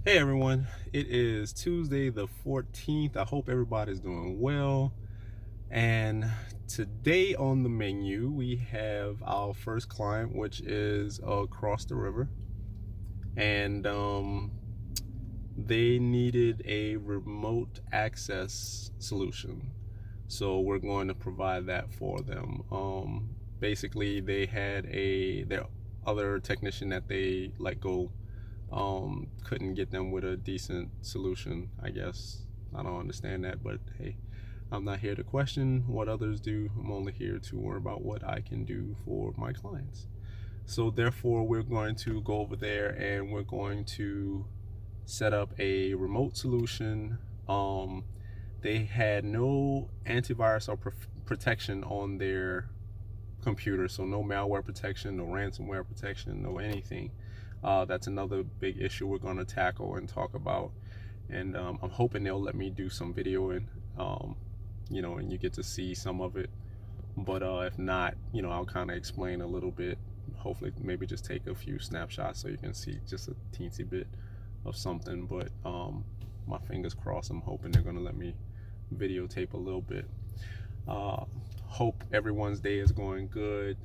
Hey everyone, it is Tuesday the 14th. I hope everybody's doing well. And today on the menu, we have our first client, which is across the river. And they needed a remote access solution. So we're going to provide that for them. Basically, they had their other technician that they let go couldn't get them with a decent solution, I guess. I don't understand that, but hey, I'm not here to question what others do. I'm only here to worry about what I can do for my clients. So therefore, we're going to go over there and we're going to set up a remote solution. They had no antivirus or protection on their computer, so no malware protection, no ransomware protection, no anything. That's another big issue we're going to tackle and talk about, and I'm hoping they'll let me do some videoing, and you get to see some of it. But if not, I'll kind of explain a little bit. Hopefully, maybe just take a few snapshots so you can see just a teensy bit of something. But my fingers crossed. I'm hoping they're going to let me videotape a little bit. Hope everyone's day is going good.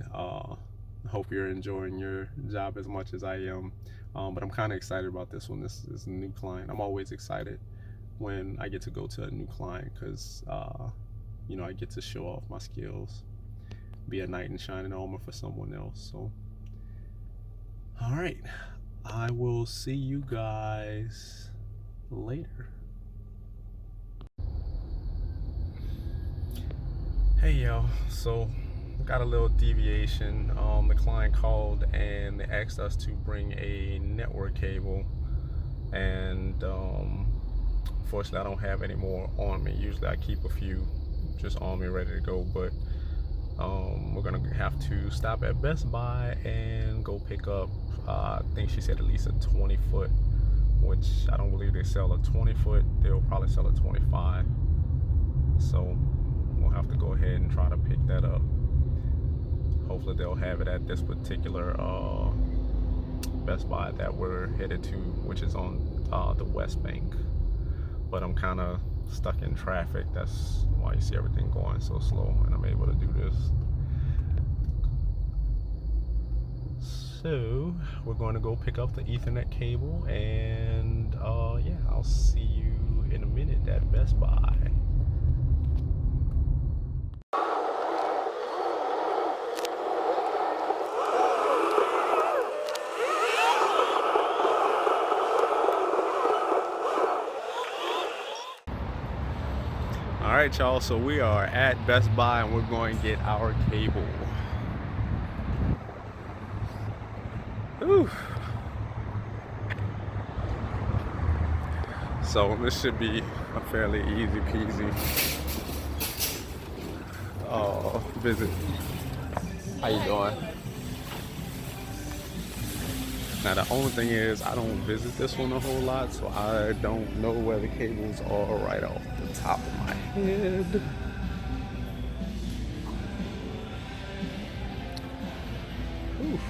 Hope you're enjoying your job as much as I am. But I'm kind of excited about this one. This is a new client. I'm always excited when I get to go to a new client because, I get to show off my skills, be a knight in shining armor for someone else. So, all right, I will see you guys later. Hey y'all, so got a little deviation. The client called and they asked us to bring a network cable, and unfortunately I don't have any more on me. Usually I keep a few just on me ready to go, but we're gonna have to stop at Best Buy and go pick up, I think she said at least a 20-foot, which I don't believe they sell a 20-foot. They'll probably sell a 25. So we'll have to go ahead and try to pick that up. Hopefully they'll have it at this particular Best Buy that we're headed to, which is on the West Bank. But I'm kind of stuck in traffic. That's why you see everything going so slow, and I'm able to do this. So we're going to go pick up the Ethernet cable, and yeah, I'll see you in a minute at Best Buy. All right, y'all, so we are at Best Buy and we're going to get our cable. Whew. So this should be a fairly easy peasy visit. How you doing? Now the only thing is I don't visit this one a whole lot, so I don't know where the cables are right off the top of my head. Oof.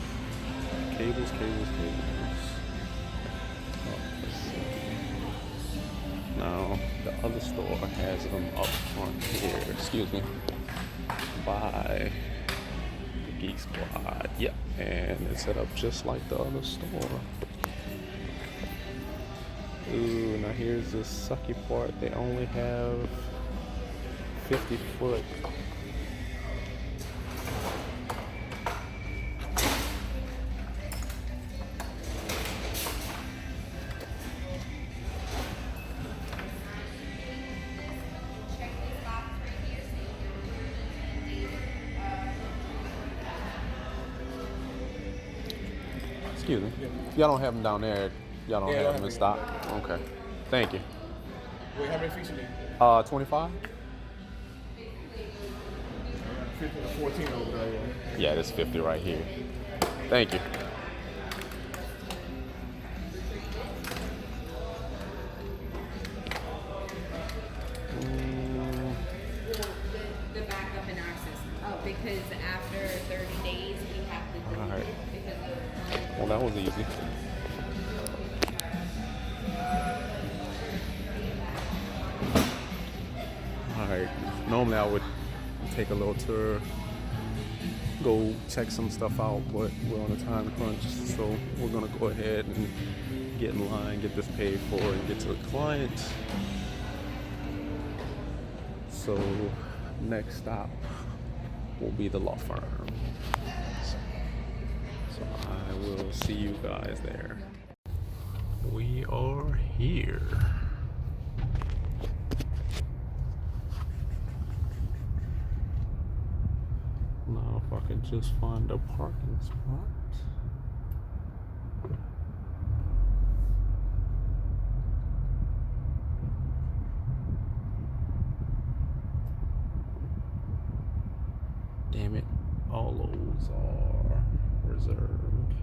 Cables. Now the other store has them up front here. Excuse me. By the Geek Squad. Yep, and it's set up just like the other store. Ooh, now here's the sucky part. They only have 50-foot. Excuse me. Y'all don't have them down there. Y'all don't have them in stock. Okay. Thank you. Wait, how many feet you need? 25? 15 or 14 over there. Yeah, there's 50 right here. Thank you. The backup in our system. Oh, because after 30 days we have to delete All right. it because of Well, that was easy. Normally I would take a little tour, go check some stuff out, but we're on a time crunch, so we're gonna go ahead and get in line, get this paid for, and get to the client. So next stop will be the law firm. So I will see you guys there. We are here. Now if I can just find a parking spot. Damn it, all those are reserved.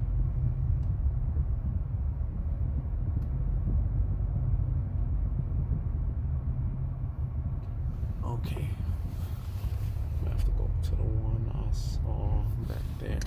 Okay. I have to go to the one I saw back there.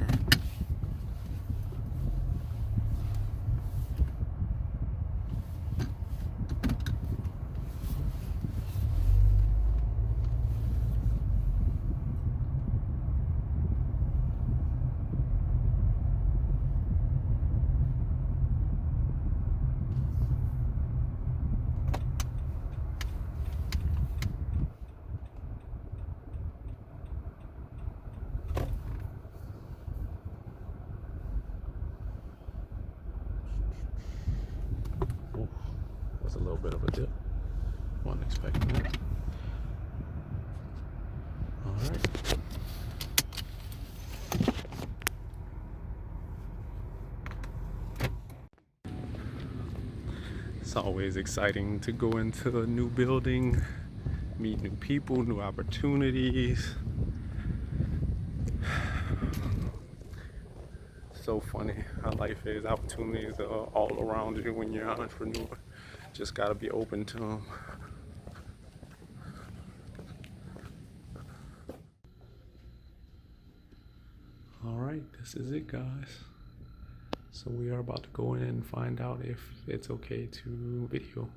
Oof, was a little bit of a dip. Wasn't expecting it. All right. It's always exciting to go into a new building, meet new people, new opportunities. So funny how life is. Opportunities are all around you when you're an entrepreneur. Just gotta be open to them. All right, this is it, guys. So we are about to go in and find out if it's okay to video.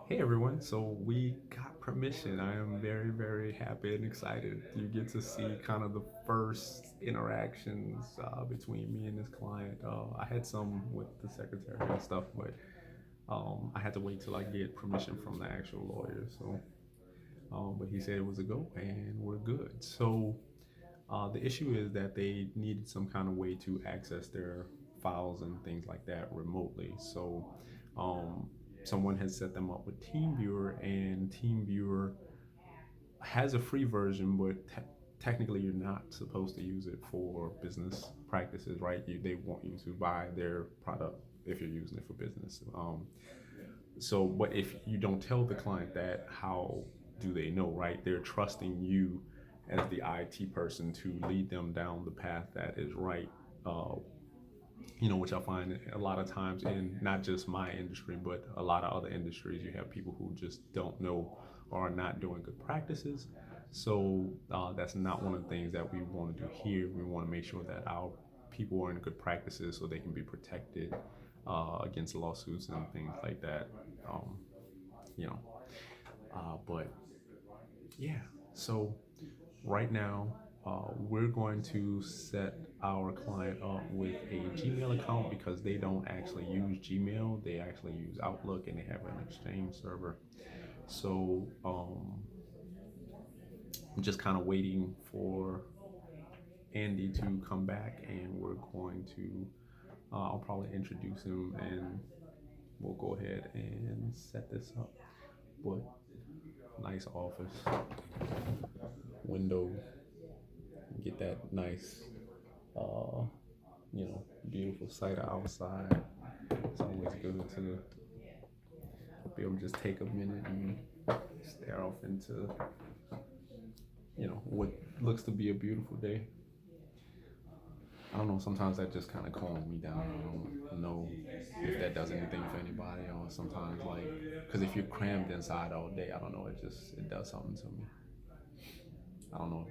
Hey everyone, so we got permission. I am very, very happy and excited. You get to see kind of the first interactions between me and this client. I had some with the secretary and stuff, but I had to wait till I get permission from the actual lawyer. So, but he said it was a go and we're good. So the issue is that they needed some kind of way to access their files and things like that remotely. So someone has set them up with TeamViewer, and TeamViewer has a free version, but technically you're not supposed to use it for business practices, right? They want you to buy their product if you're using it for business. So, but if you don't tell the client that, how do they know, right? They're trusting you as the IT person to lead them down the path that is right. Which I find a lot of times in not just my industry, but a lot of other industries, you have people who just don't know or are not doing good practices. So that's not one of the things that we want to do here. We want to make sure that our people are in good practices so they can be protected against lawsuits and things like that. But yeah, so right now, we're going to set our client up with a Gmail account because they don't actually use Gmail. They actually use Outlook and they have an Exchange server. So I'm just kind of waiting for Andy to come back, and we're going to, I'll probably introduce him and we'll go ahead and set this up. But nice office, window, get that nice, beautiful sight outside. It's always good to be able to just take a minute and stare off into, what looks to be a beautiful day. I don't know, sometimes that just kind of calms me down. I don't know if that does anything for anybody, or sometimes because if you're crammed inside all day, I don't know, it does something to me. I don't know.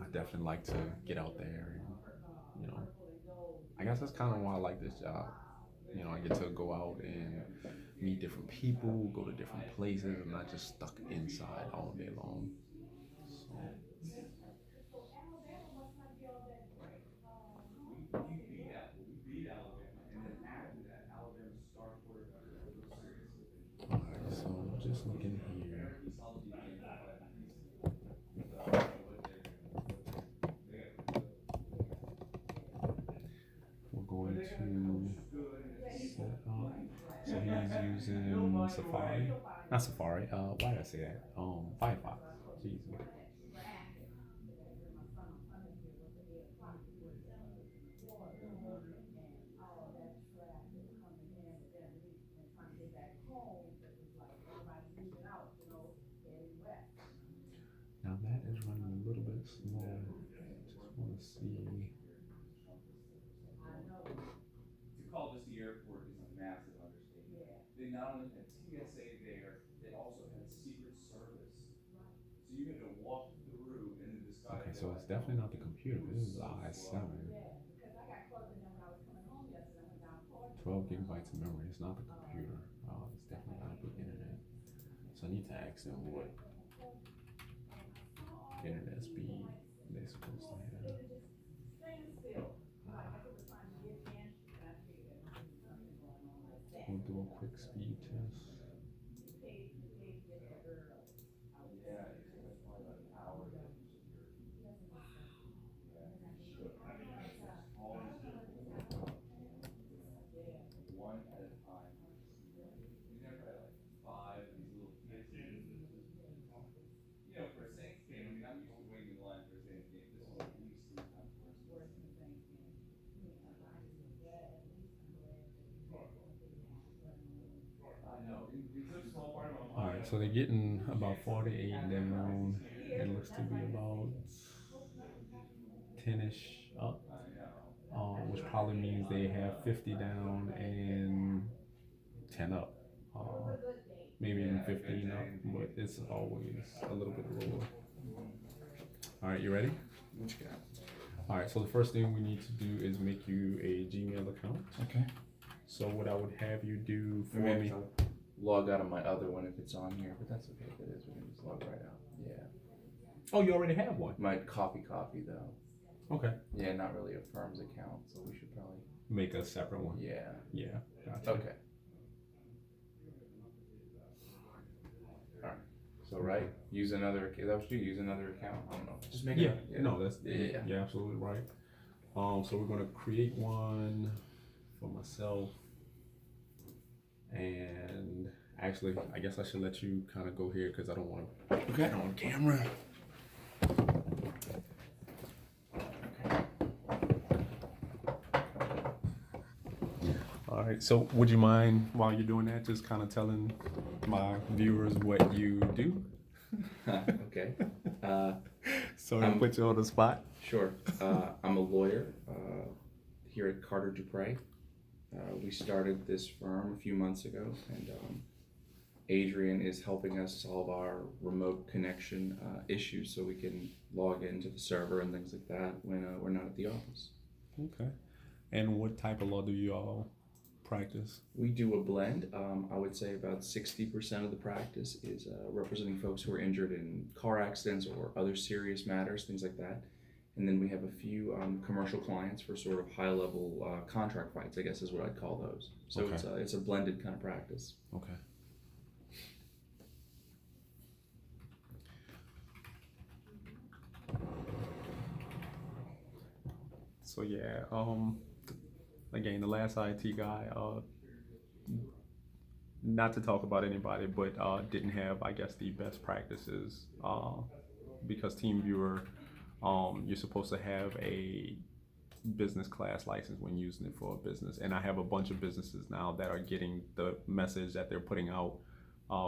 I definitely like to get out there and, I guess that's kind of why I like this job. I get to go out and meet different people, go to different places. I'm not just stuck inside all day long. So, all right, so just looking here. We're going to set up. So he's using Safari, not Safari. Why did I say that? Firefox. Jesus. Now that is running a little bit slow. Just want to see. To call this the airport is a massive understatement. They not only had TSA there, they also had Secret Service. So you had to walk through and then decide. Okay, so it's definitely not the computer. This is the i7. 12 gigabytes of memory. It's not the computer. It's definitely not the internet. So I need to ask them what internet speed they're supposed to have. We'll do a quick speed test. Yeah, it's probably about an hour difference of your. One at a time. We never had like five of these little kids. You know, for a Saints game, I mean, I'm used to waiting in line for a Saints game. This is at least 3 times worse. I know. It's such a small part of my All right, so they're getting about 48 down. It looks to be about 10ish up, which probably means they have 50 down and 10 up. Maybe even 15 up, but it's always a little bit lower. All right, you ready? What you got? All right, so the first thing we need to do is make you a Gmail account. Okay. So what I would have you do for Maybe me. I'll log out of my other one if it's on here, but that's okay. If it is, we can just log right out. Yeah. Oh, you already have one. My copy though. Okay. Yeah, not really a firm's account, so we should probably. Make a separate one. Yeah. Yeah. Gotcha. Okay. All right. So right, use another. Is that what you use another account? I don't know. Just make Yeah. it. No, that's Yeah. you're absolutely right. So we're gonna create one for myself, and actually, I guess I should let you kind of go here because I don't want to put that on camera. All right. So, would you mind while you're doing that, just kind of telling my viewers what you do? Okay. Sorry to put you on the spot. Sure. I'm a lawyer here at Carter Dupre. We started this firm a few months ago, and Adrian is helping us solve our remote connection issues so we can log into the server and things like that when we're not at the office. Okay. And what type of law do you all practice? We do a blend. I would say about 60% of the practice is representing folks who are injured in car accidents or other serious matters, things like that. And then we have a few commercial clients for sort of high-level contract fights, I guess is what I'd call those. So Okay. it's a blended kind of practice. Okay. So yeah, again, the last IT guy, not to talk about anybody, but didn't have, I guess, the best practices because TeamViewer, you're supposed to have a business class license when using it for a business, and I have a bunch of businesses now that are getting the message that they're putting out,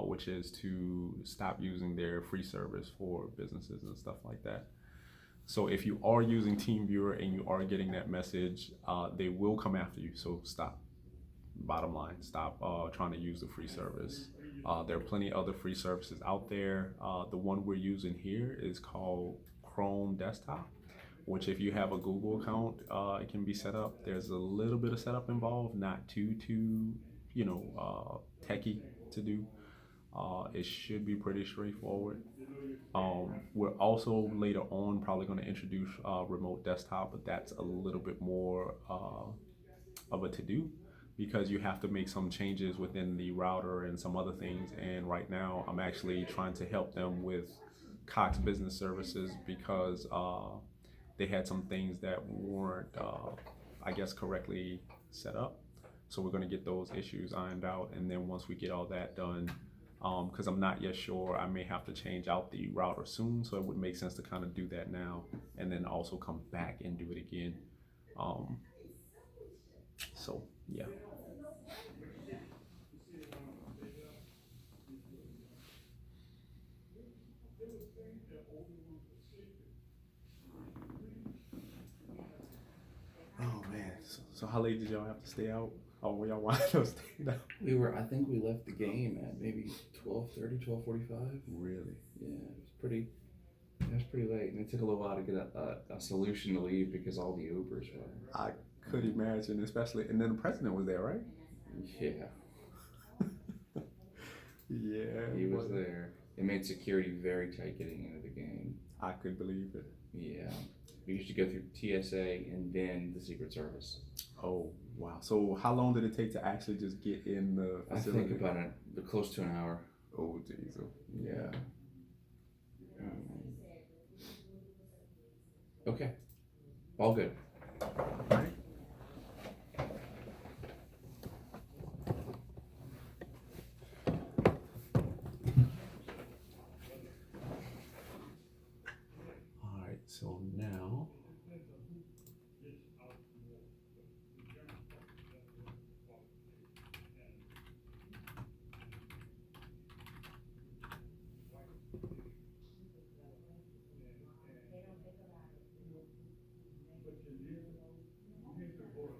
which is to stop using their free service for businesses and stuff like that. So if you are using TeamViewer and you are getting that message, they will come after you. So stop. Bottom line, stop trying to use the free service. There are plenty of other free services out there. The one we're using here is called Chrome Desktop, which if you have a Google account, it can be set up. There's a little bit of setup involved, not too techie to do. It should be pretty straightforward. We're also later on probably going to introduce remote desktop, but that's a little bit more of a to do because you have to make some changes within the router and some other things. And right now, I'm actually trying to help them with Cox Business Services because they had some things that weren't, I guess, correctly set up. So we're going to get those issues ironed out, and then once we get all that done, because I'm not yet sure, I may have to change out the router soon, so it would make sense to kind of do that now, and then also come back and do it again. So yeah. Oh man, so how late did y'all have to stay out? Oh, were y'all wind up staying out? I think we left the game at maybe 12:30, 12:45. Really? Yeah, it was pretty late, and it took a little while to get a solution to leave because all the Ubers were. I could imagine, especially, and then the president was there, right? Yeah, Yeah, he was there. It made security very tight getting into the game. I could believe it. Yeah, we used to go through TSA and then the Secret Service. Oh wow! So how long did it take to actually just get in the facility? I think about close to an hour. Oh jeez. Yeah. Okay. All good. Right. All right. So now.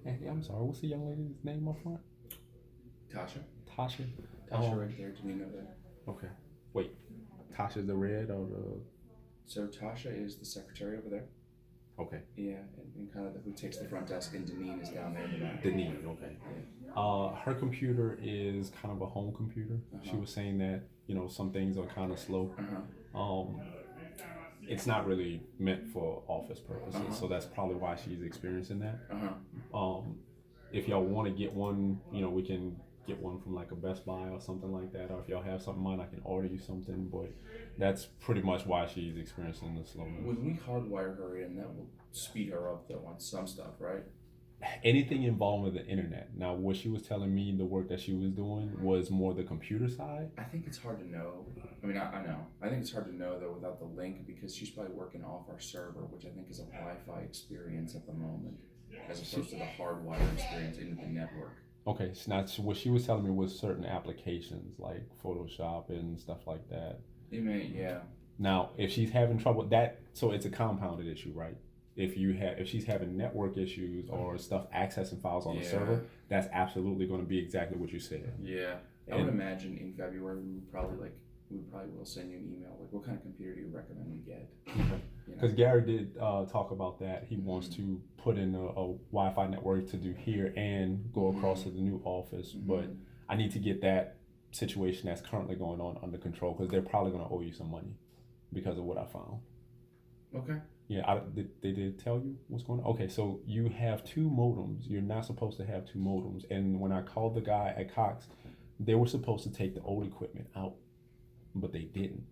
Hey, I'm sorry. What's the young lady's name up front? Tasha. Tasha. Tasha right there. Do you know that? Okay. Wait. Tasha's the red or the? So Tasha is the secretary over there. Okay. Yeah, and kind of who takes the front desk, and Deneen is down there in the back. Deneen. Okay. Her computer is kind of a home computer. She was saying that some things are kind of slow. It's not really meant for office purposes, so that's probably why she's experiencing that. If y'all want to get one, we can get one from like a Best Buy or something like that, or if y'all have something in mind, I can order you something, but that's pretty much why she's experiencing the slowness. When we hardwire her in, that will speed her up though on some stuff, right? Anything involved with the internet. Now, what she was telling me, the work that she was doing was more the computer side. I think it's hard to know. I mean, I know. I think it's hard to know though without the link because she's probably working off our server, which I think is a Wi-Fi experience at the moment, as opposed to the hardwire experience into the network. Okay, so now what she was telling me was certain applications like Photoshop and stuff like that. Yeah. Now, if she's having trouble, so it's a compounded issue, right? If she's having network issues or stuff accessing files on the server, that's absolutely going to be exactly what you said. Yeah, I would imagine in February we probably will send you an email like, what kind of computer do you recommend we get? Because Gary did talk about that. He wants to put in a Wi-Fi network to do here and go across to the new office, but I need to get that situation that's currently going on under control because they're probably going to owe you some money because of what I found. Okay. Yeah, they did tell you what's going on? Okay, so you have two modems. You're not supposed to have two modems. And when I called the guy at Cox, they were supposed to take the old equipment out, but they didn't.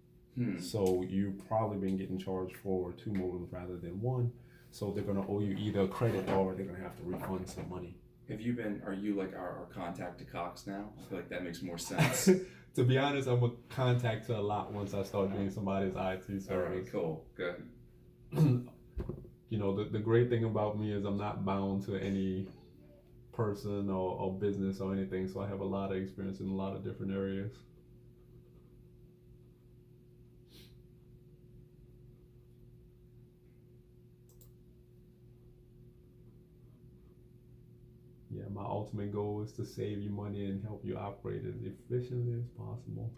So you've probably been getting charged for two modems rather than one. So they're going to owe you either credit or they're going to have to refund some money. Are you like our contact to Cox now? I feel like that makes more sense. To be honest, I'm a contact to a lot once I start doing somebody's IT service. All right, cool, good. The great thing about me is I'm not bound to any person or business or anything, so I have a lot of experience in a lot of different areas. Yeah, my ultimate goal is to save you money and help you operate as efficiently as possible.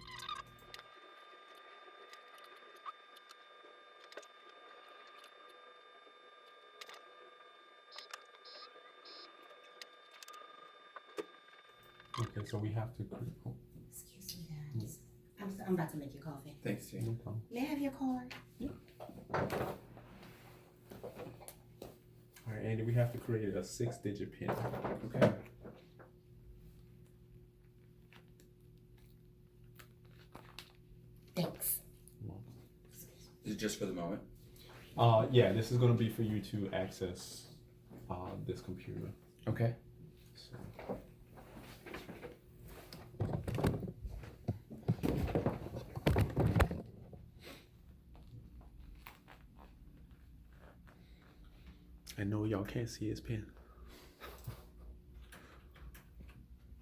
Okay, so we have to. Excuse me, guys. I'm about to make your coffee. Thanks, T. No problem. May I have your card? All right, Andy, we have to create a 6-digit pin. Okay. Thanks. Is it just for the moment? Yeah, this is gonna be for you to access this computer. Okay. So. I know y'all can't see his pen.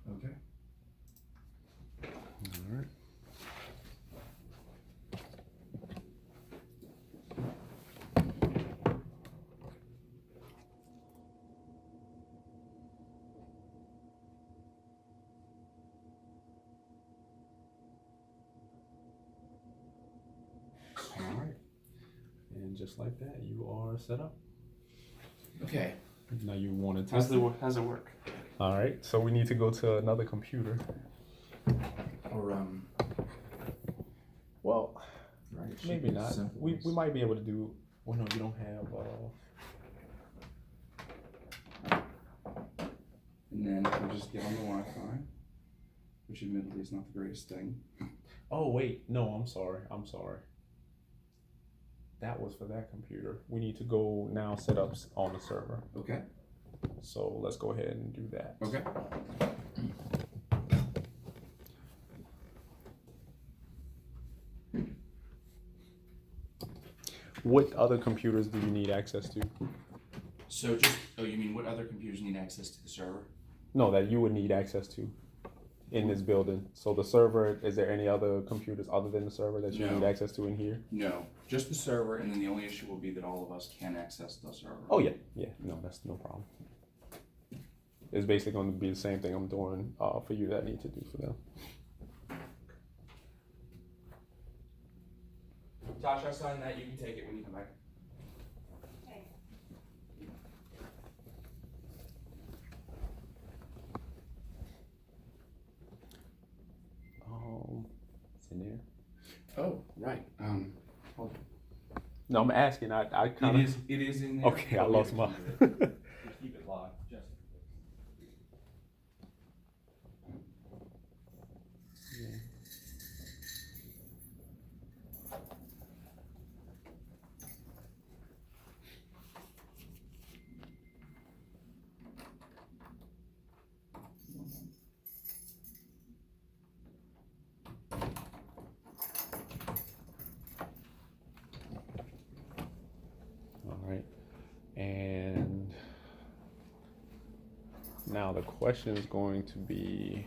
Okay. All right. All right. And just like that, you are set up. Okay. Now you want to How's test it? it work? All right. So we need to go to another computer. Or Well, right, it should maybe be not. simple. We might be able to do. Well, no, you don't have. And then we just get on the Wi-Fi, which admittedly is not the greatest thing. Oh wait, no, I'm sorry. I'm sorry. That was for that computer. We need to go now set up on the server. Okay. So let's go ahead and do that. Okay. What other computers do you need access to? So just, you mean what other computers need access to the server? No, that you would need access to in this building. So the server, is there any other computers other than the server that you No. need access to in here? No, just the server, and then the only issue will be that all of us can access the server. Oh yeah, yeah. No, that's no problem. It's basically going to be the same thing I'm doing for you that I need to do for them. Josh, I signed that. You can take it when you come back. It's in there. Oh, right. Hold on. No, I'm asking. I kind of. It is in there. Okay, I but we lost have my. to keep it. We keep it locked just in case. All right, and now the question is going to be: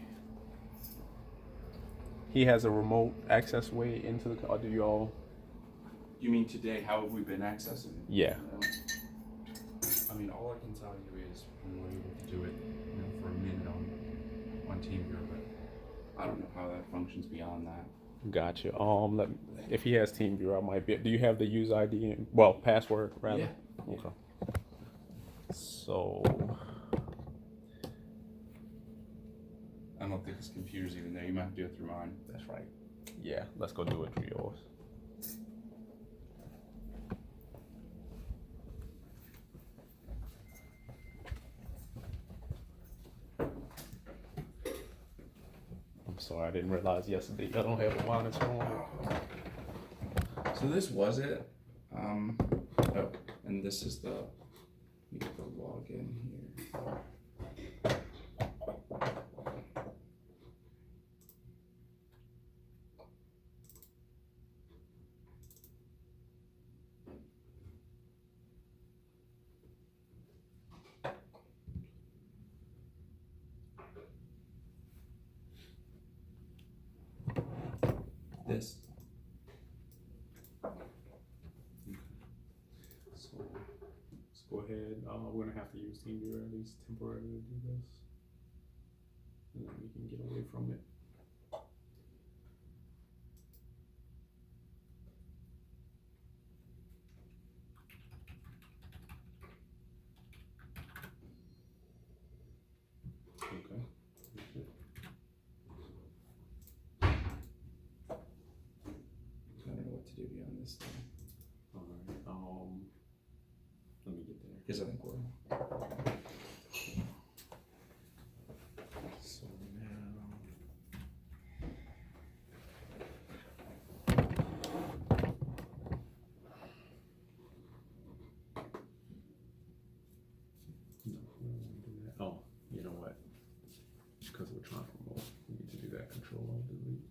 he has a remote access way into the. Or do you all? You mean today? How have we been accessing it? Yeah. I mean, all I can tell you is we were able to do it, for a minute on TeamViewer, but I don't know how that functions beyond that. Gotcha. If he has TeamViewer, I might be. Do you have the user ID? Well, password rather. Yeah. Okay. So. I don't think his computer's even there. You might have to do it through mine. That's right. Yeah. Let's go do it through yours. I'm sorry, I didn't realize yesterday I don't have a monitor on. So this was it. Oh, and this is the. You get the login here. This. So let's go ahead. We're gonna have to use TeamViewer at least temporarily to do this, and then we can get away from it. Okay. duty on this thing. All right. Let me get there. Because I think we're. So now. No, we don't want to do that. Oh, you know what? Because we're trying to remote, we need to do that. Control Alt Delete.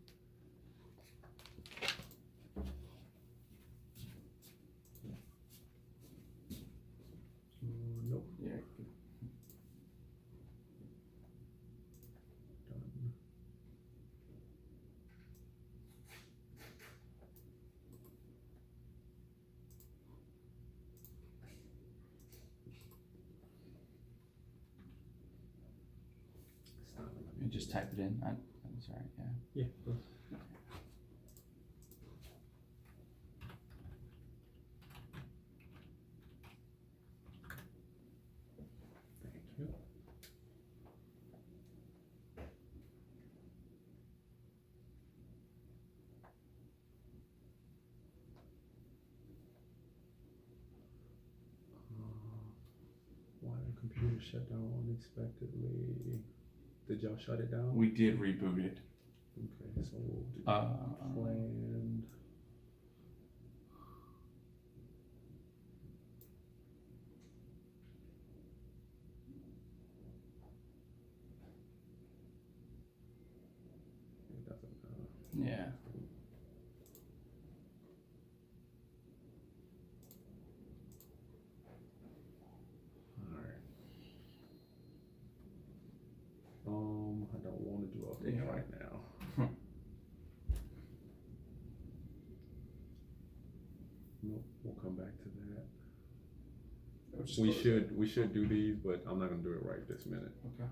Nope. Yeah. Done. It's not gonna You be- just type it in. I'm sorry. Yeah. Yeah. please. Thank you. Why did the computer shut down unexpectedly? Did y'all shut it down? We did reboot it. Okay, so we'll do Uh, planned. It doesn't matter. Yeah. Alright. I don't want to do updates Yeah. right now. Nope, we'll come back to that. We should do these, but I'm not gonna do it right this minute. Okay.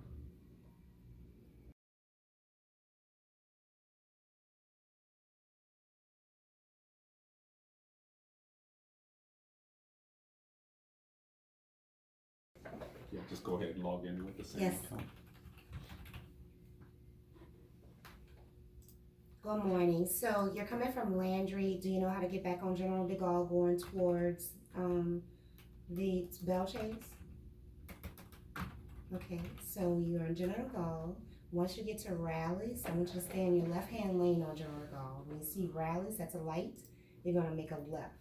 Yeah, just go ahead and log in with the same Yes. account. Good morning. So you're coming from Landry. Do you know how to get back on General de Gaulle going towards the Bell Chase? Okay, so you're in General de Gaulle. Once you get to Rallies, I want you to stay in your left-hand lane on General de Gaulle. When you see Rallies, that's a light, you're gonna make a left.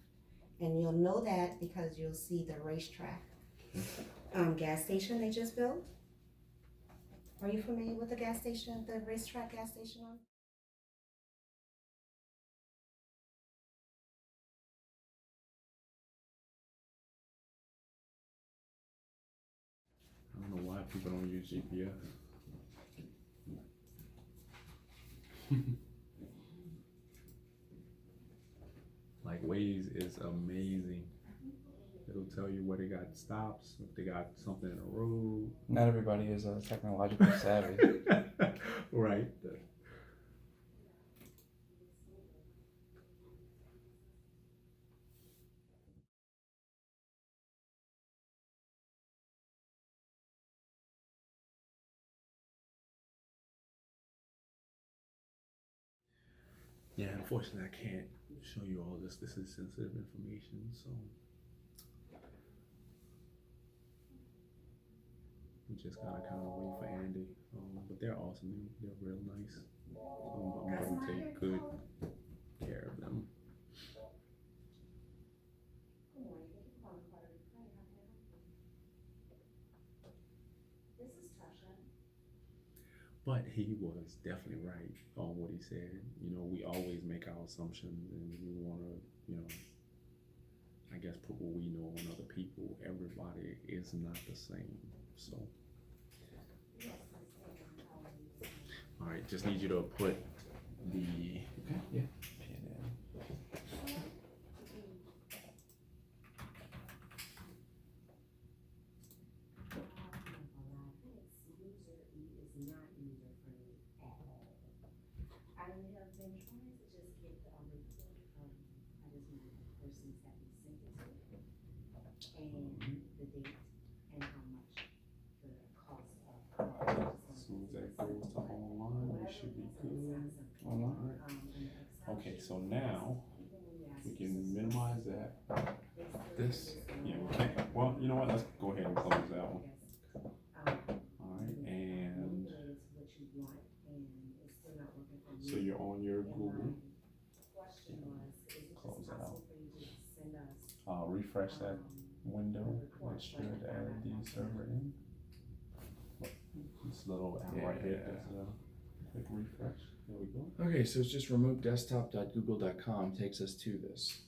And you'll know that because you'll see the racetrack. Gas station they just built. Are you familiar with the gas station, the racetrack gas station on? I don't know why people don't use GPS. Like Waze is amazing. It'll tell you where they got stops, if they got something in the road. Not everybody is technologically savvy. Right. Yeah, unfortunately, I can't show you all this. This is sensitive information, so we just gotta kind of wait for Andy. But they're awesome. They're real nice. I'm gonna take good care of them. This is Tasha. But he was definitely right on what he said. You know, we always make our assumptions and we want to, you know, I guess put what we know on other people. Everybody is not the same. So, all right, just need you to put the, Okay. Yeah. I have been trying to just get the report from, I just need the persons that we sent it to, and the date, and how much the cost of. as soon as that goes to online, we should be good. Online. Okay, so now we This. Yeah, we can't. Well, you know what? Let's go ahead and close that one. All right, and so you're on your Google. Close that out. Refresh that window. It should add the server in. This little app right here is a quick refresh. There we go. Okay, so it's just remotedesktop.google.com takes us to this.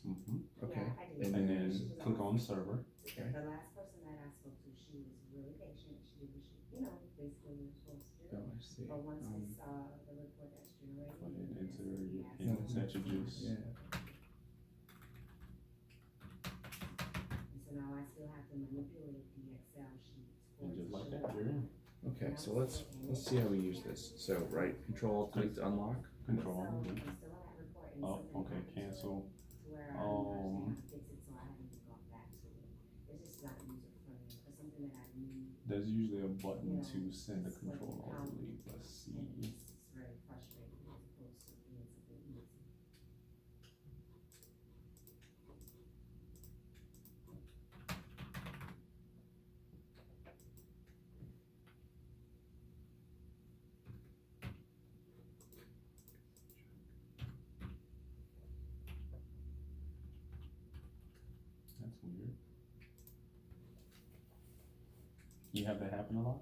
Okay. And then click on server. Okay. The last person that I spoke to, she was really patient. She did what she, basically what you're supposed to do. Oh, I see. But once they saw the report that's generated. Go ahead and enter your pins that you just. Yeah. And so now I still have to manipulate the Excel sheets. And just like that, you're in. Okay, so let's see how we use this. So right, Control click to unlock. Control. So Yeah. I'm still on that report and Oh, something okay. happened to it Cancel. to where I understand how to fix it, so I haven't even gone back to it. It's just not user friendly for something that I need. There's usually a button to send a control or delete. Let's see. It's very frustrating as opposed to being something easy. That's weird. You have that happen a lot?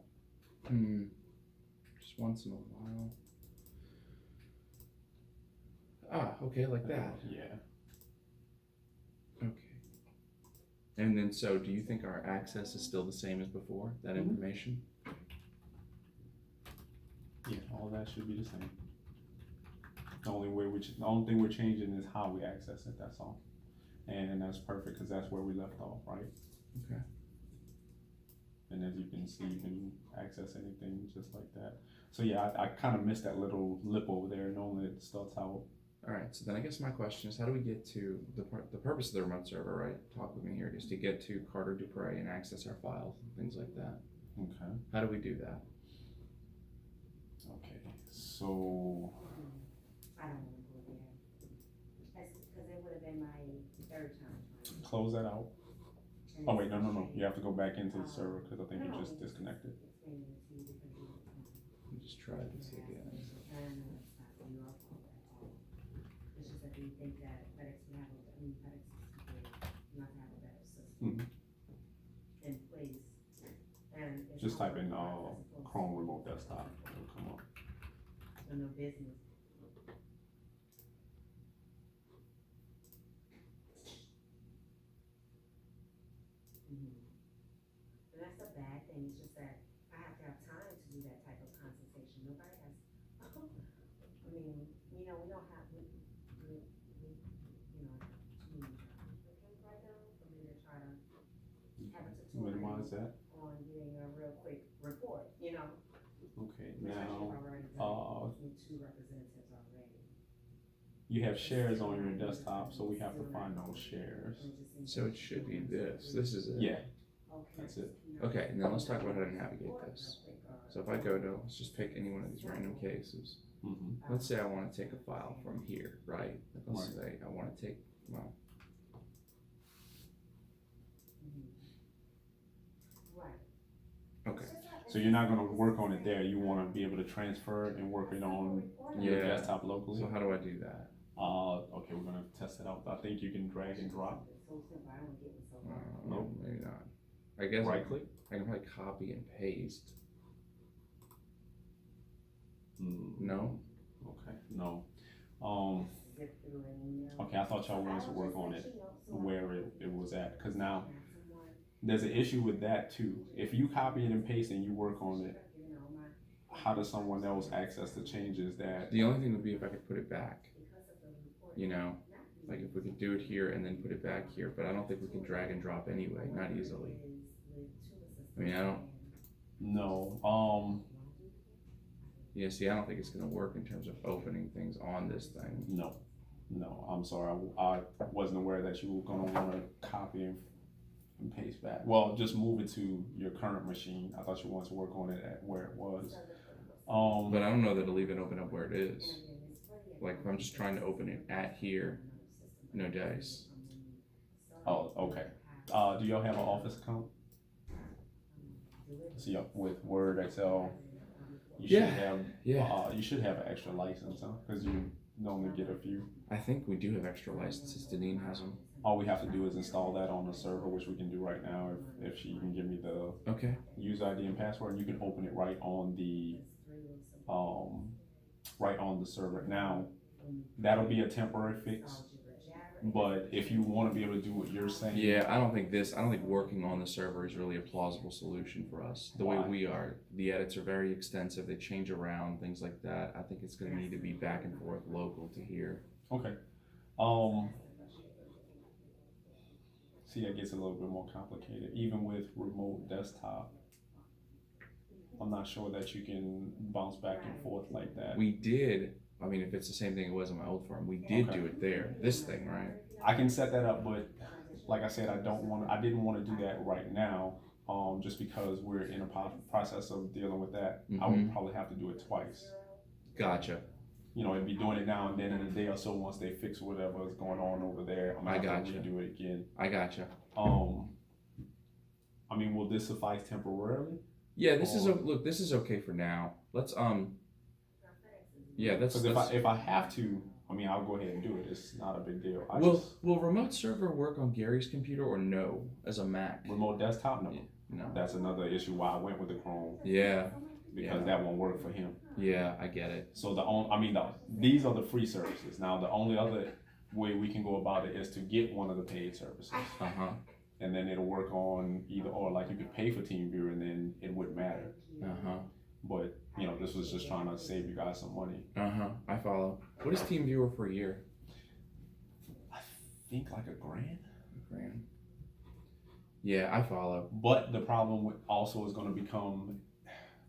Just once in a while. Okay, like that. Yeah. Okay. And then, so do you think our access is still the same as before, that information? Yeah, all that should be the same. The only thing we're changing is how we access it, that's all. And that's perfect, because that's where we left off, right? Okay. And as you can see, you can access anything just like that. So yeah, I kind of missed that little lip over there. Normally it starts out. All right, so then I guess my question is, how do we get to the purpose of the remote server, right? Talk with me here, is to get to Carter Dupre and access our files and things like that. Okay. How do we do that? Okay, so I don't wanna go there. That's because it would have been my third time. close that out. And Oh wait, it's no. You have to go back into the frustrating. server because I think you No, just it's disconnected. explaining it to you because you don't know. Let me just try this again. And it's not your fault at all. It's just that we think that FedEx would have FedEx is not to have a better system in place. And it's Just not type in working as opposed to- Chrome Remote Desktop. It'll come up. So no business. And that's a bad thing, it's just that I have to have time to do that type of consultation, nobody has, I mean, we don't have, too many applicants right now for me to try to have a Minimize tutorial that. on getting a real quick report, Okay, Especially if now I've already done it with two representatives already. you have shares on your desktop, so we have to find those shares. And it just seems So like it should be everyone's this. This is it. Yeah, okay, that's it. Okay, and then let's talk about how to navigate this. So if I go to, let's just pick any one of these random cases. Let's say I want to take a file from here, right? Let's say I want to take, well, Right. okay. So you're not gonna work on it there, you wanna be able to transfer it and work it on your Yeah. desktop locally? So how do I do that? Okay, we're gonna test it out. I think you can drag and drop. No, maybe not. I guess Right click. I can probably copy and paste. No? Okay, no. Okay, I thought y'all wanted to work on it where it was at, cause now there's an issue with that too. If you copy it and paste and you work on it, how does someone else access the changes that? The only thing would be if I could put it back. You know, like if we could do it here and then put it back here, but I don't think we can drag and drop anyway, not easily. I mean, I don't, No, yeah, see, I don't think it's gonna work in terms of opening things on this thing. no, I'm sorry. I wasn't aware that you were gonna wanna copy and paste back. Well, just move it to your current machine. I thought you wanted to work on it at where it was. But I don't know that it'll even open up where it is. Like if I'm just trying to open it at here, no dice. Oh, okay. Do y'all have an Office account? See, with Word, Excel, you should Yeah, have. yeah. You should have an extra license, huh? Because you normally get a few. I think we do have extra licenses. Deneen has them. All we have to do is install that on the server, which we can do right now. If she can give me the Okay. user ID and password, and you can open it right on the server. Now, that'll be a temporary fix. But if you want to be able to do what you're saying, Yeah, I don't think working on the server is really a plausible solution for us. The way Why? we are, the edits are very extensive. They change around, things like that. I think it's going to need to be back and forth local to here. Okay. See, that gets a little bit more complicated. Even with remote desktop, I'm not sure that you can bounce back and forth like that. We did. I mean, if it's the same thing it was in my old firm, we did Okay. do it there. This thing, right? I can set that up, but like I said, I didn't want to do that right now. Just because we're in a process of dealing with that, I would probably have to do it twice. Gotcha. You know, it'd be doing it now and then in a day or so once they fix whatever is going on over there. I'm gonna have to redo it again. I gotcha. I mean, will this suffice temporarily? Yeah, this is look. This is okay for now. Let's Yeah, that's. Because if I have to, I mean, I'll go ahead and do it. It's not a big deal. Will remote server work on Gary's computer or no as a Mac? Remote desktop? No. No. That's another issue why I went with the Chrome. Yeah. Because that won't work for him. Yeah, I get it. So these are the free services. Now the only other way we can go about it is to get one of the paid services. And then it'll work on either or. Like you could pay for TeamViewer and then it wouldn't matter. But you know, this was just trying to save you guys some money. I follow. What is TeamViewer for a year? I think like $1,000. $1,000. Yeah, I follow. But the problem also is going to become,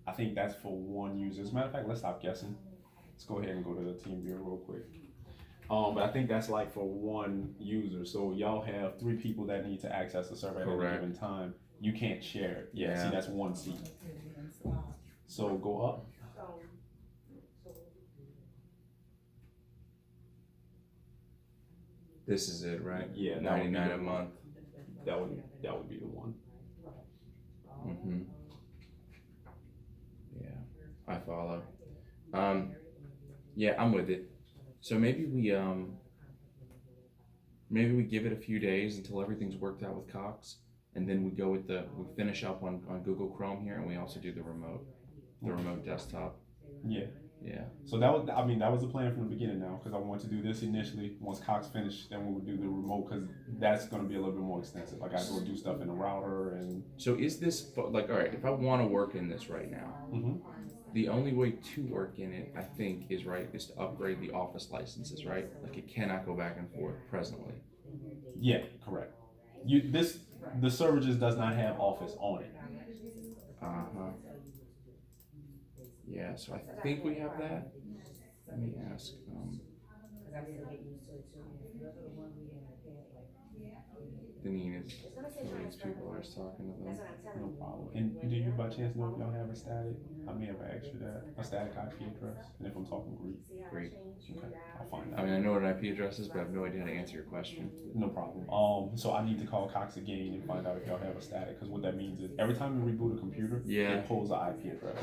I think that's for one user. As a matter of fact, let's stop guessing. Let's go ahead and go to the TeamViewer real quick. But I think that's like for one user. So y'all have 3 people that need to access the server at any given time. You can't share it. Yeah. See, that's one seat. So go up. This is it, right? Yeah, $99 a month. That would be the one. Yeah, I follow. Yeah, I'm with it. So maybe we give it a few days until everything's worked out with Cox, and then we finish up on Google Chrome here, and we also do the remote desktop. Yeah. Yeah. So that was the plan from the beginning now, because I wanted to do this initially. Once Cox finished, then we would do the remote, because that's going to be a little bit more extensive. Like I got to go do stuff in the router and. So is this like, all right, if I want to work in this right now, the only way to work in it, I think, is to upgrade the Office licenses, right? Like it cannot go back and forth presently. Yeah, correct. The server just does not have Office on it. Yeah, so I think we have that. Let me ask. Deneen is these people are talking to them. No problem. And do you by chance know if y'all have a static? I may have asked you that. A static IP address. And if I'm talking Greek. Okay, I'll find out. I mean, I know what an IP address is, but I have no idea how to answer your question. No problem. So I need to call Cox again and find out if y'all have a static, because what that means is every time you reboot a computer, it pulls an IP address.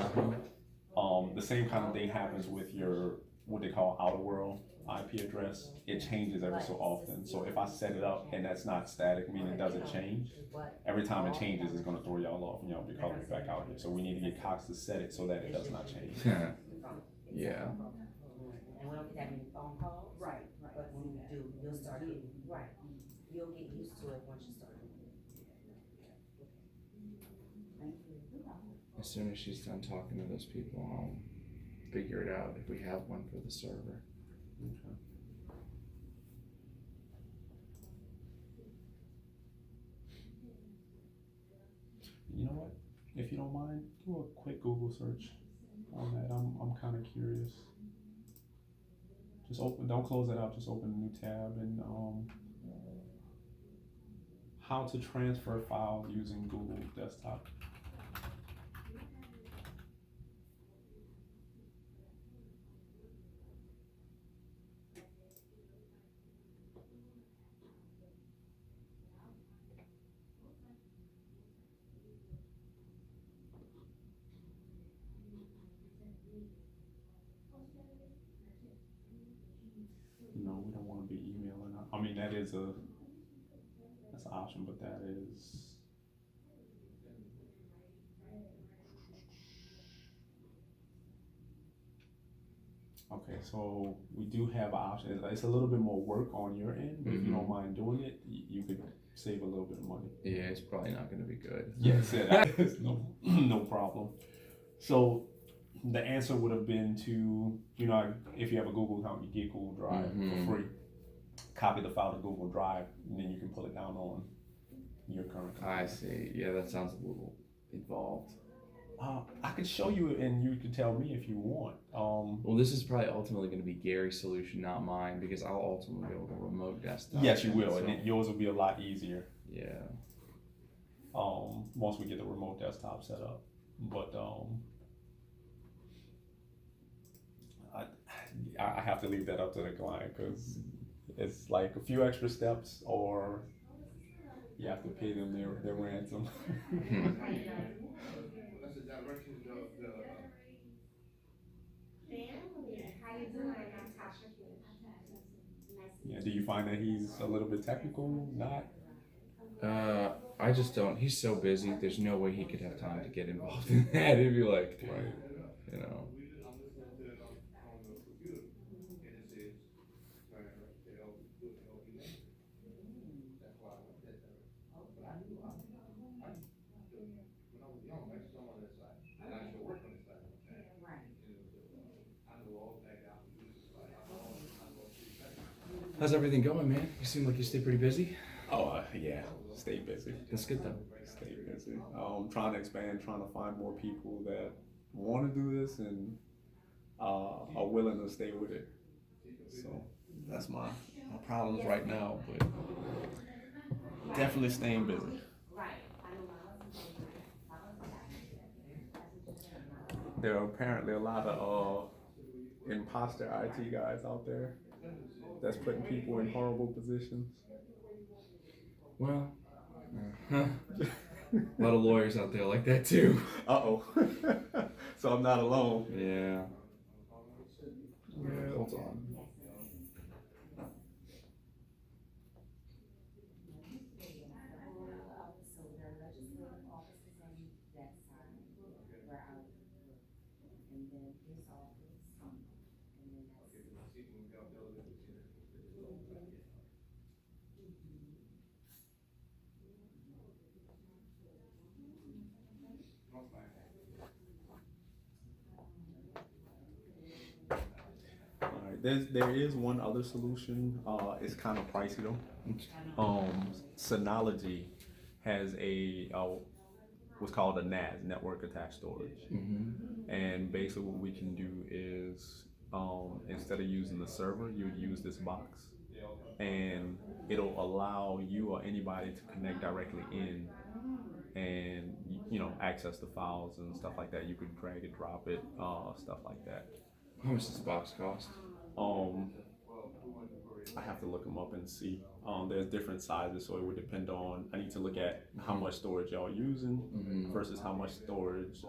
The same kind of thing happens with your what they call outer world IP address. It changes every so often. So if I set it up and that's not static, meaning it doesn't change, every time it changes, it's going to throw y'all off and y'all be calling me back out here. So we need to get Cox to set it so that it does not change. Yeah. And we don't get that many phone calls. Right. But when you do, you'll start getting, you'll get used to it once you start doing it. Thank you. As soon as she's done talking to those people, I'll figure it out if we have one for the server. Okay. You know what? If you don't mind, do a quick Google search on that. I'm kind of curious. Just don't close that out. Just open a new tab and how to transfer files using Google Desktop. is a that's an option, but that is okay. So we do have an option. It's a little bit more work on your end, but if you don't mind doing it, you could save a little bit of money. Yeah, it's probably not going to be good. Yes, that is no problem. So the answer would have been to, you know, if you have a Google account, you get Google Drive for free. Copy the file to Google Drive, and then you can pull it down on your current computer. I see. Yeah, that sounds a little involved. I could show you, and you can tell me if you want. Well, this is probably ultimately going to be Gary's solution, not mine, because I'll ultimately go with a remote desktop. Yes, you will, so, and then yours will be a lot easier. Yeah. Once we get the remote desktop set up, but I have to leave that up to the client because it's like a few extra steps, or you have to pay them their ransom. That's the direction How you doing, Natasha? Yeah, do you find that he's a little bit technical? Not? I just don't. He's so busy. There's no way he could have time to get involved in that. He'd be like, Right. you know. How's everything going, man? You seem like you stay pretty busy. Oh, yeah. Stay busy. That's good though. Stay busy. Trying to expand, trying to find more people that want to do this and are willing to stay with it. So that's my problems right now, but definitely staying busy. There are apparently a lot of imposter IT guys out there that's putting people in horrible positions. Well, a lot of lawyers out there like that too. Uh-oh. So I'm not alone. Yeah. Yeah. Hold on. There is one other solution. It's kind of pricey though. Synology has a what's called a NAS, network attached storage, and basically what we can do is instead of using the server, you would use this box, and it'll allow you or anybody to connect directly in and access the files and stuff like that. You could drag and drop it, stuff like that. How much does this box cost? I have to look them up and see. There's different sizes, so it would depend on. I need to look at how much storage y'all using versus how much storage is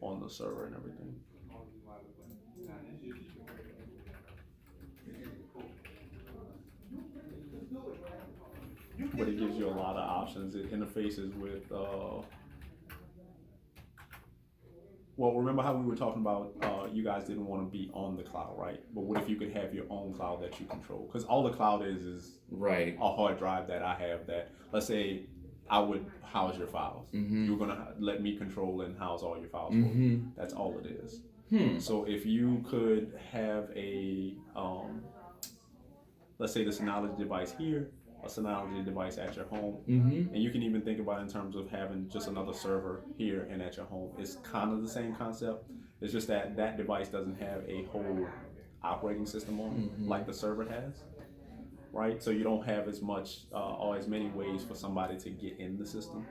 on the server and everything. But it gives you a lot of options. It interfaces with. Well, remember how we were talking about you guys didn't want to be on the cloud, right? But what if you could have your own cloud that you control? Because all the cloud is right a hard drive that I have that, let's say, I would house your files. You're going to let me control and house all your files for you. That's all it is. So if you could have a, let's say the Synology device here, a Synology device at your home, and you can even think about it in terms of having just another server here and at your home. It's kind of the same concept. It's just that that device doesn't have a whole operating system on it like the server has, right? So you don't have as much or as many ways for somebody to get in the system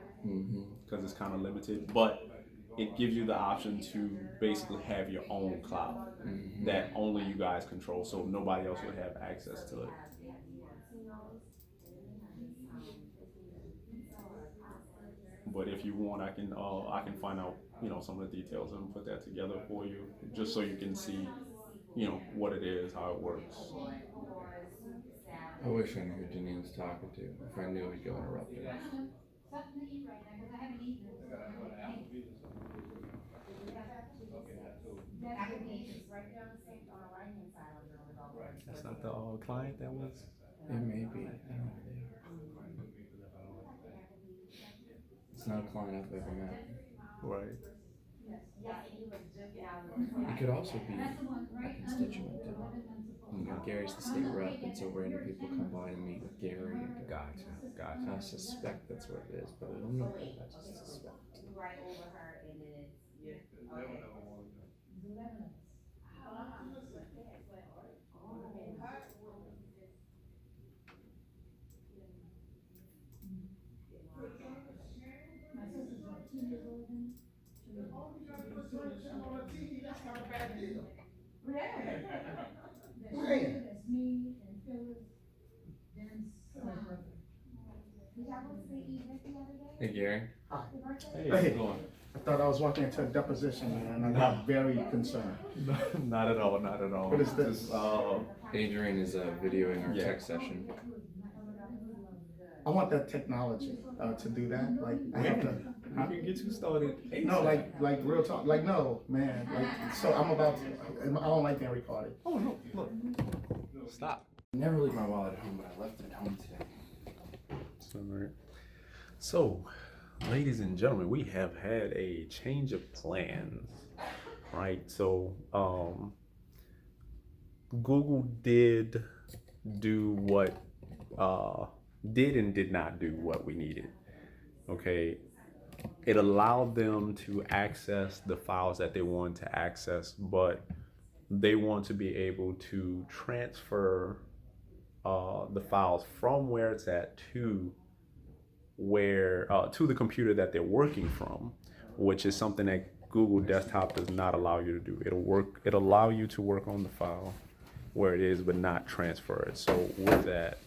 because it's kind of limited. But it gives you the option to basically have your own cloud that only you guys control, so nobody else would have access to it. But if you want, I can find out some of the details and put that together for you, just so you can see what it is, how it works. I wish I knew who Janine was talking to. If I knew, we'd go interrupt her. That's not the client that was. It may be. I don't know who they are. It's not a client I've ever met. Right. It could also be a constituent. Gary's the state rep, and so random people come by and meet with Gary. And Gotcha. I suspect that's what it is, but I don't know. I just suspect. Right over her, and then it's okay. Hey, Gary. Hey, Hey. how's it going? I thought I was walking into a deposition, and I got very concerned. Not at all. Not at all. What is this? Adrian is videoing our Yeah. tech session. I want that technology to do that. Like I have to. I can get you started. No, like real talk. Like no, man. Like so, I'm about to. I don't like being recorded. Oh no! Look. Stop. I never leave my wallet at home, but I left it at home today. Alright. So, ladies and gentlemen, we have had a change of plans, right? So, Google did do what, did and did not do what we needed. Okay, it allowed them to access the files that they wanted to access, but they want to be able to transfer the files from where it's at to where to the computer that they're working from, which is something that Google Desktop does not allow you to do. It'll allow you to work on the file where it is, but not transfer it. So with that,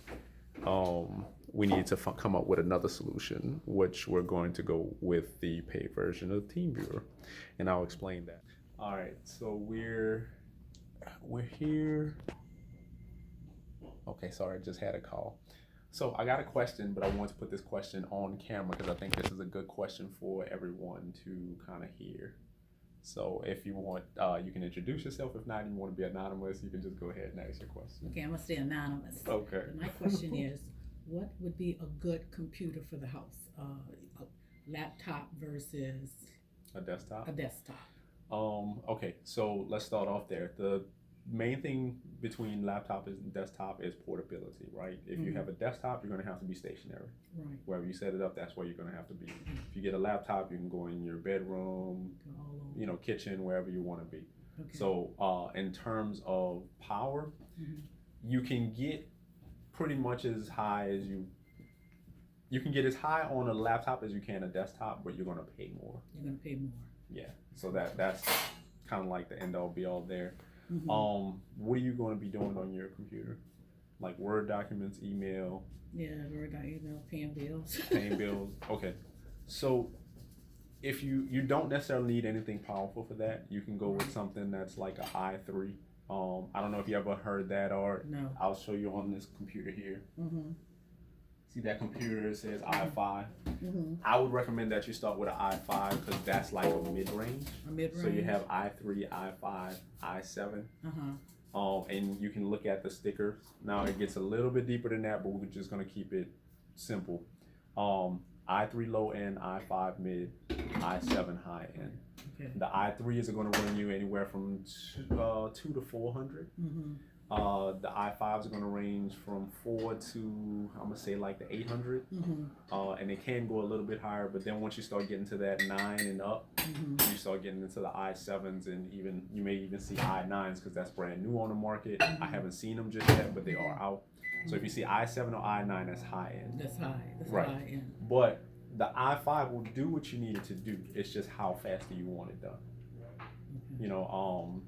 we need to come up with another solution, which we're going to go with the paid version of TeamViewer, and I'll explain that. All right, so we're here. Okay, sorry, I just had a call. So I got a question, but I want to put this question on camera because I think this is a good question for everyone to kind of hear. So if you want, you can introduce yourself. If not, you want to be anonymous, you can just go ahead and ask your question. Okay, I'm gonna stay anonymous. Okay. But my question is, what would be a good computer for the house? A laptop versus A desktop? a desktop? Okay, so let's start off there. The main thing between laptop and desktop is portability, right? If you have a desktop, you're gonna have to be stationary. Right. Wherever you set it up, that's where you're gonna have to be. If you get a laptop, you can go in your bedroom, All over. you know, kitchen, wherever you wanna be. Okay. So in terms of power, you can get pretty much as high as you can get as high on a laptop as you can a desktop, but you're gonna pay more. You're gonna pay more. Yeah. So that's kind of like the end all be all there. Mhm. What are you going to be doing on your computer? Like Word documents, email, Yeah, Word, email, paying bills. paying bills. Okay. So if you don't necessarily need anything powerful for that, you can go with something that's like a i3. I don't know if you ever heard that, or No. I'll show you on this computer here. Mhm. See that computer, it says i5. Mhm. I would recommend that you start with an i5 because that's like a mid-range. A mid-range. So you have i3, i5, i7. And you can look at the stickers. Now it gets a little bit deeper than that, but we're just gonna keep it simple. i3 low end, i5 mid, i7 high end. Okay. The i3 is going to run you anywhere from 2 to 400. Mhm. The i5s are going to range from 4 to, I'm gonna say like the 800. And it can go a little bit higher, but then once you start getting to that 9 and up, you start getting into the i7s, and even you may even see i9s because that's brand new on the market. I haven't seen them just yet, but they are out. So if you see i7 or i9, that's high end. That's high. That's Right. high end. But the i5 will do what you need it to do. It's just how fast do you want it done. You know,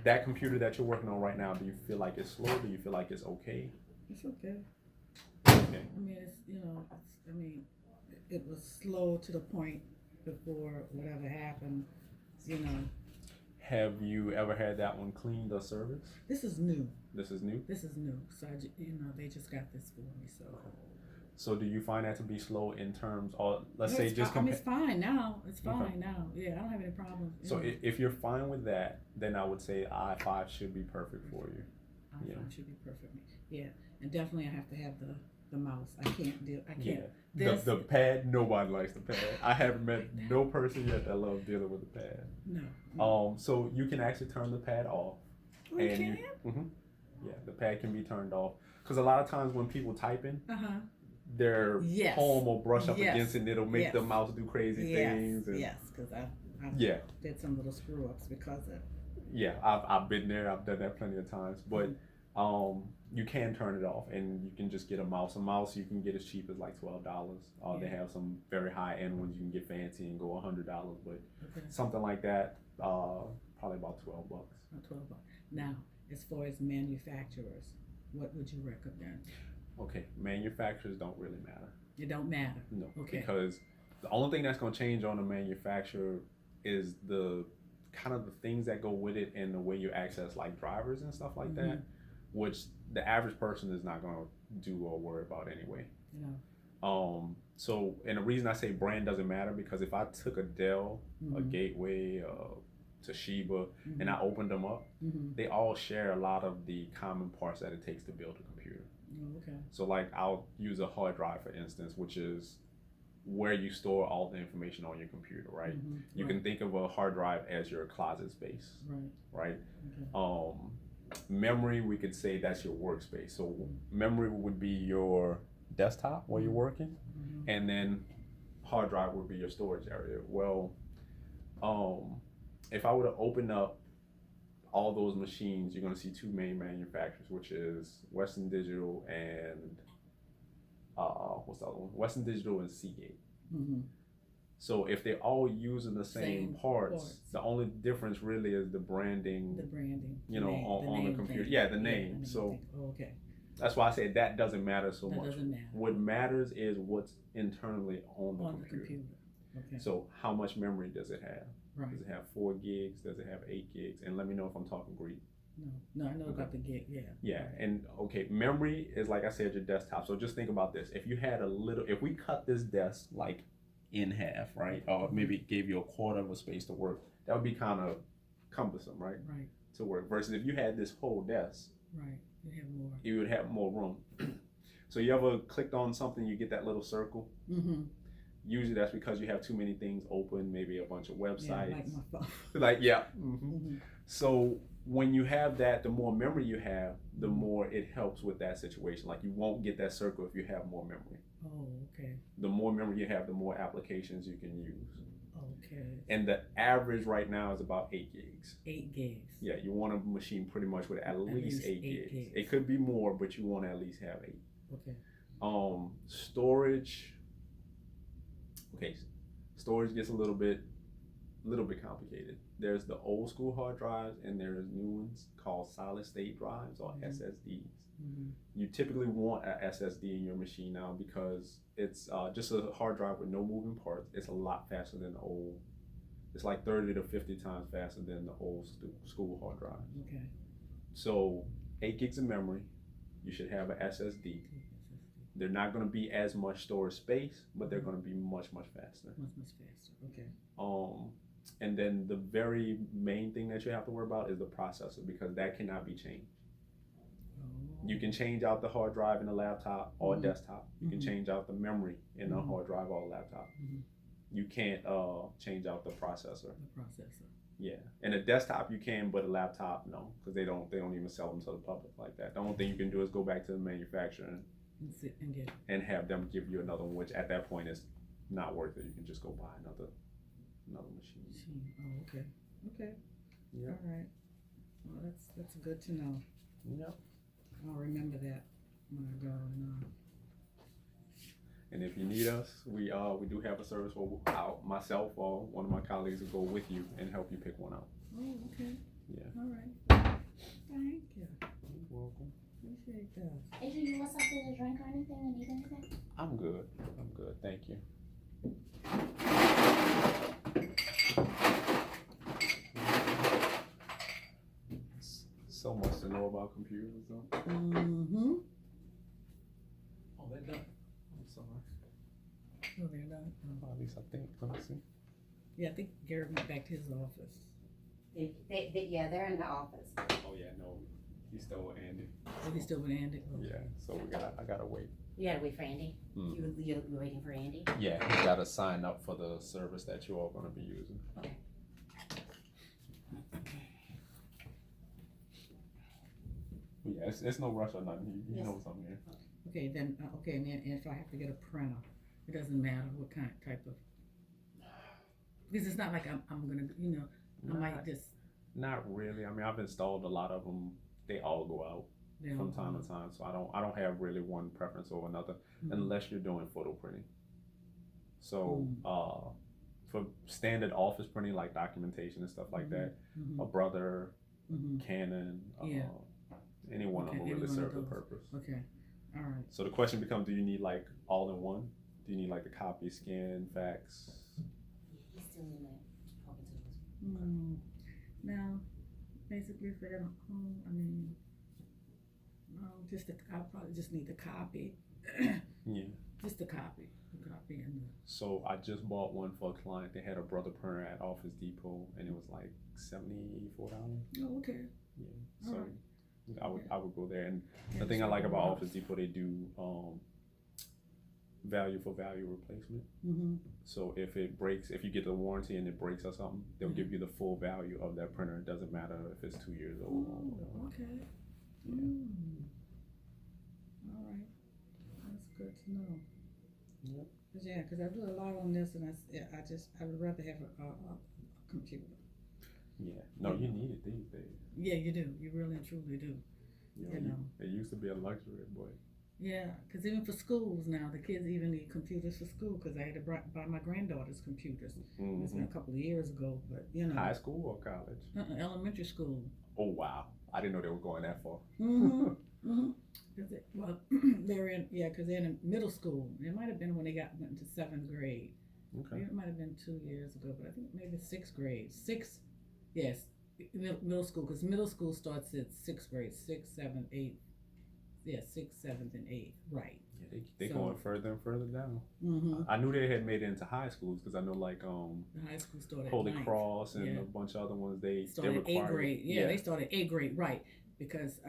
that computer that you're working on right now, do you feel like it's slow? Do you feel like it's okay? It's okay. Okay. I mean, it's, you know, it's, I mean, it was slow to the point before whatever happened, you know. Have you ever had that one cleaned or serviced? This is new. This is new. This is new. So they just got this for me. So. So do you find that to be slow in terms, or let's Yeah, say it's just fi- I mean, it's fine now. It's fine Okay. now. Yeah, I don't have any problems. So if you're fine with that, then I would say i5 should be perfect for you. I yeah. should be perfect. Yeah, and definitely I have to have the mouse. I can't do. I can't. Yeah. This, The pad, nobody likes the pad. I haven't met no person yet that loves dealing with the pad. no. So you can actually turn the pad off. Oh, you can? Yeah, the pad can be turned off. Because a lot of times when people type in, their Yes. palm will brush up Yes. against it and it'll make Yes. the mouse do crazy things. And Yes, because I Yeah, did some little screw ups because of. yeah, I've been there. I've done that plenty of times. But you can turn it off and you can just get a mouse. A mouse you can get as cheap as like $12. They have some very high end ones you can get fancy and go $100. But Okay. something like that, probably about $12. $12. Now, as far as manufacturers, what would you recommend? Okay, manufacturers don't really matter. It don't matter. No, Okay. because the only thing that's going to change on the manufacturer is the kind of the things that go with it and the way you access like drivers and stuff like that, which the average person is not going to do or worry about anyway. You know. So, and the reason I say brand doesn't matter because if I took a Dell, a Gateway, Toshiba, and I opened them up, they all share a lot of the common parts that it takes to build a computer. Oh, okay. So like I'll use a hard drive for instance, which is where you store all the information on your computer, right? You can think of a hard drive as your closet space, right? Okay. Memory, we could say that's your workspace. So memory would be your desktop where you're working, and then hard drive would be your storage area. Well, if I were to open up all those machines, you're going to see two main manufacturers, which is Western Digital and what's the other one? Western Digital and Seagate. So if they're all using the same parts, the only difference really is the branding. The branding. You know, on the name computer. thing. Yeah, the name. So thing. Oh, okay. that's why I say that doesn't matter so That much. doesn't matter. What matters is what's internally on the On the computer. computer. Okay. So how much memory does it have? Right. Does it have 4 gigs? Does it have 8 gigs? And let me know if I'm talking Greek. No, I know about the gig. Yeah. Yeah, and okay, memory is like I said, your desktop. So just think about this. If you had if we cut this desk like in half, right? Or maybe gave you a quarter of a space to work, that would be kind of cumbersome, right? Right. To work. Versus if you had this whole desk, Right. You have more. you would have more room. So you ever clicked on something, you get that little circle? Usually that's because you have too many things open, maybe a bunch of websites. Yeah, like my phone. Like, yeah. So when you have that, the more memory you have, the more it helps with that situation. Like you won't get that circle if you have more memory. Oh, okay. The more memory you have, the more applications you can use. Okay. And the average right now is about 8 gigs. 8 gigs. Yeah, you want a machine pretty much with at least 8 gigs. gigs. It could be more, but you want to at least have 8. Okay. Storage. Okay, storage gets a little bit complicated. There's the old school hard drives and there's new ones called solid state drives or SSDs. You typically want a SSD in your machine now because it's just a hard drive with no moving parts. It's a lot faster than the old. It's like 30 to 50 times faster than the old school hard drives. Okay. So 8 gigs of memory, you should have an SSD. They're not going to be as much storage space, but they're going to be much faster. Much faster. Okay. And then the very main thing that you have to worry about is the processor because that cannot be changed. Oh. You can change out the hard drive in a laptop or a desktop. You can change out the memory in a hard drive or a laptop. You can't change out the processor. The processor. Yeah, and a desktop you can, but a laptop no, because they don't even sell them to the public like that. The only thing you can do is go back to the manufacturer And sit and get. and have them give you another one, which at that point is not worth it. You can just go buy another machine. Oh, okay. Okay. Yeah. All right. Well, that's good to know. Yeah. I'll remember that when I go And if you need us, we do have a service where myself or one of my colleagues will go with you and help you pick one out. Oh, okay. Yeah. All right. Thank you. You're welcome. Appreciate that. Adrian, you want something to drink or anything? You need anything? I'm good. Thank you. Zoom. Mm-hmm. Oh, they're done. I'm sorry. Oh, they're done. Well, at least I think. Let me see. Yeah, I think Gary went back to his office. Yeah, they're in the office. Oh yeah, no, he's still with Andy. Oh, he's still with Andy? Oh. Yeah, so I gotta wait. You gotta wait for Andy? Mm. You're waiting for Andy? Yeah, you gotta sign up for the service that you all gonna be using. Okay. Yeah, it's no rush or nothing. He Yes. knows I'm here. Okay, then, okay, and then if I have to get a printer, it doesn't matter what type of, because it's not like I'm gonna, I might just. Not really. I mean, I've installed a lot of them. They all go out from time to time, so I don't have really one preference over another, unless you're doing photo printing. So for standard office printing, like documentation and stuff like that, a Brother, Canon, any one of them will really serve the purpose. Okay, all right. So the question becomes: do you need like all in one? Do you need like the copy, scan, fax? He's still in there talking to us. Now, basically, if they're home, I mean, no, I probably just need the copy. Yeah. Just the copy and So I just bought one for a client. They had a Brother printer at Office Depot, and it was like $74. Oh, okay. Yeah. So Alright. I would go there, and the thing I like about Office Depot, they do value for value replacement. So if it breaks, if you get the warranty and it breaks or something, they'll give you the full value of that printer. It doesn't matter if it's 2 years old or whatever. Okay. All right. That's good to know. Yep. Yeah, because I do a lot on this, and I would rather have a computer. Yeah. No, you need it these days. Yeah, you do. You really and truly do. You know. It used to be a luxury, boy. Yeah, because even for schools now, the kids even need computers for school, because I had to buy my granddaughter's computers. It's been a couple of years ago, but High school or college? Elementary school. Oh wow, I didn't know they were going that far. Well, because they're in middle school. It might have been when they went into 7th grade. Okay. It might have been 2 years ago, but I think maybe 6th grade. Yes, middle school, because middle school starts at 6th grade, 6th, 7th, 8th. Yeah, 6th, 7th, and 8th, right. Yeah, they going further and further down. Mm-hmm. I knew they had made it into high schools, because I know like The high school started Holy at 9th. Cross and a bunch of other ones, they Started required 8th grade. Yeah, they started 8th grade, right. Because,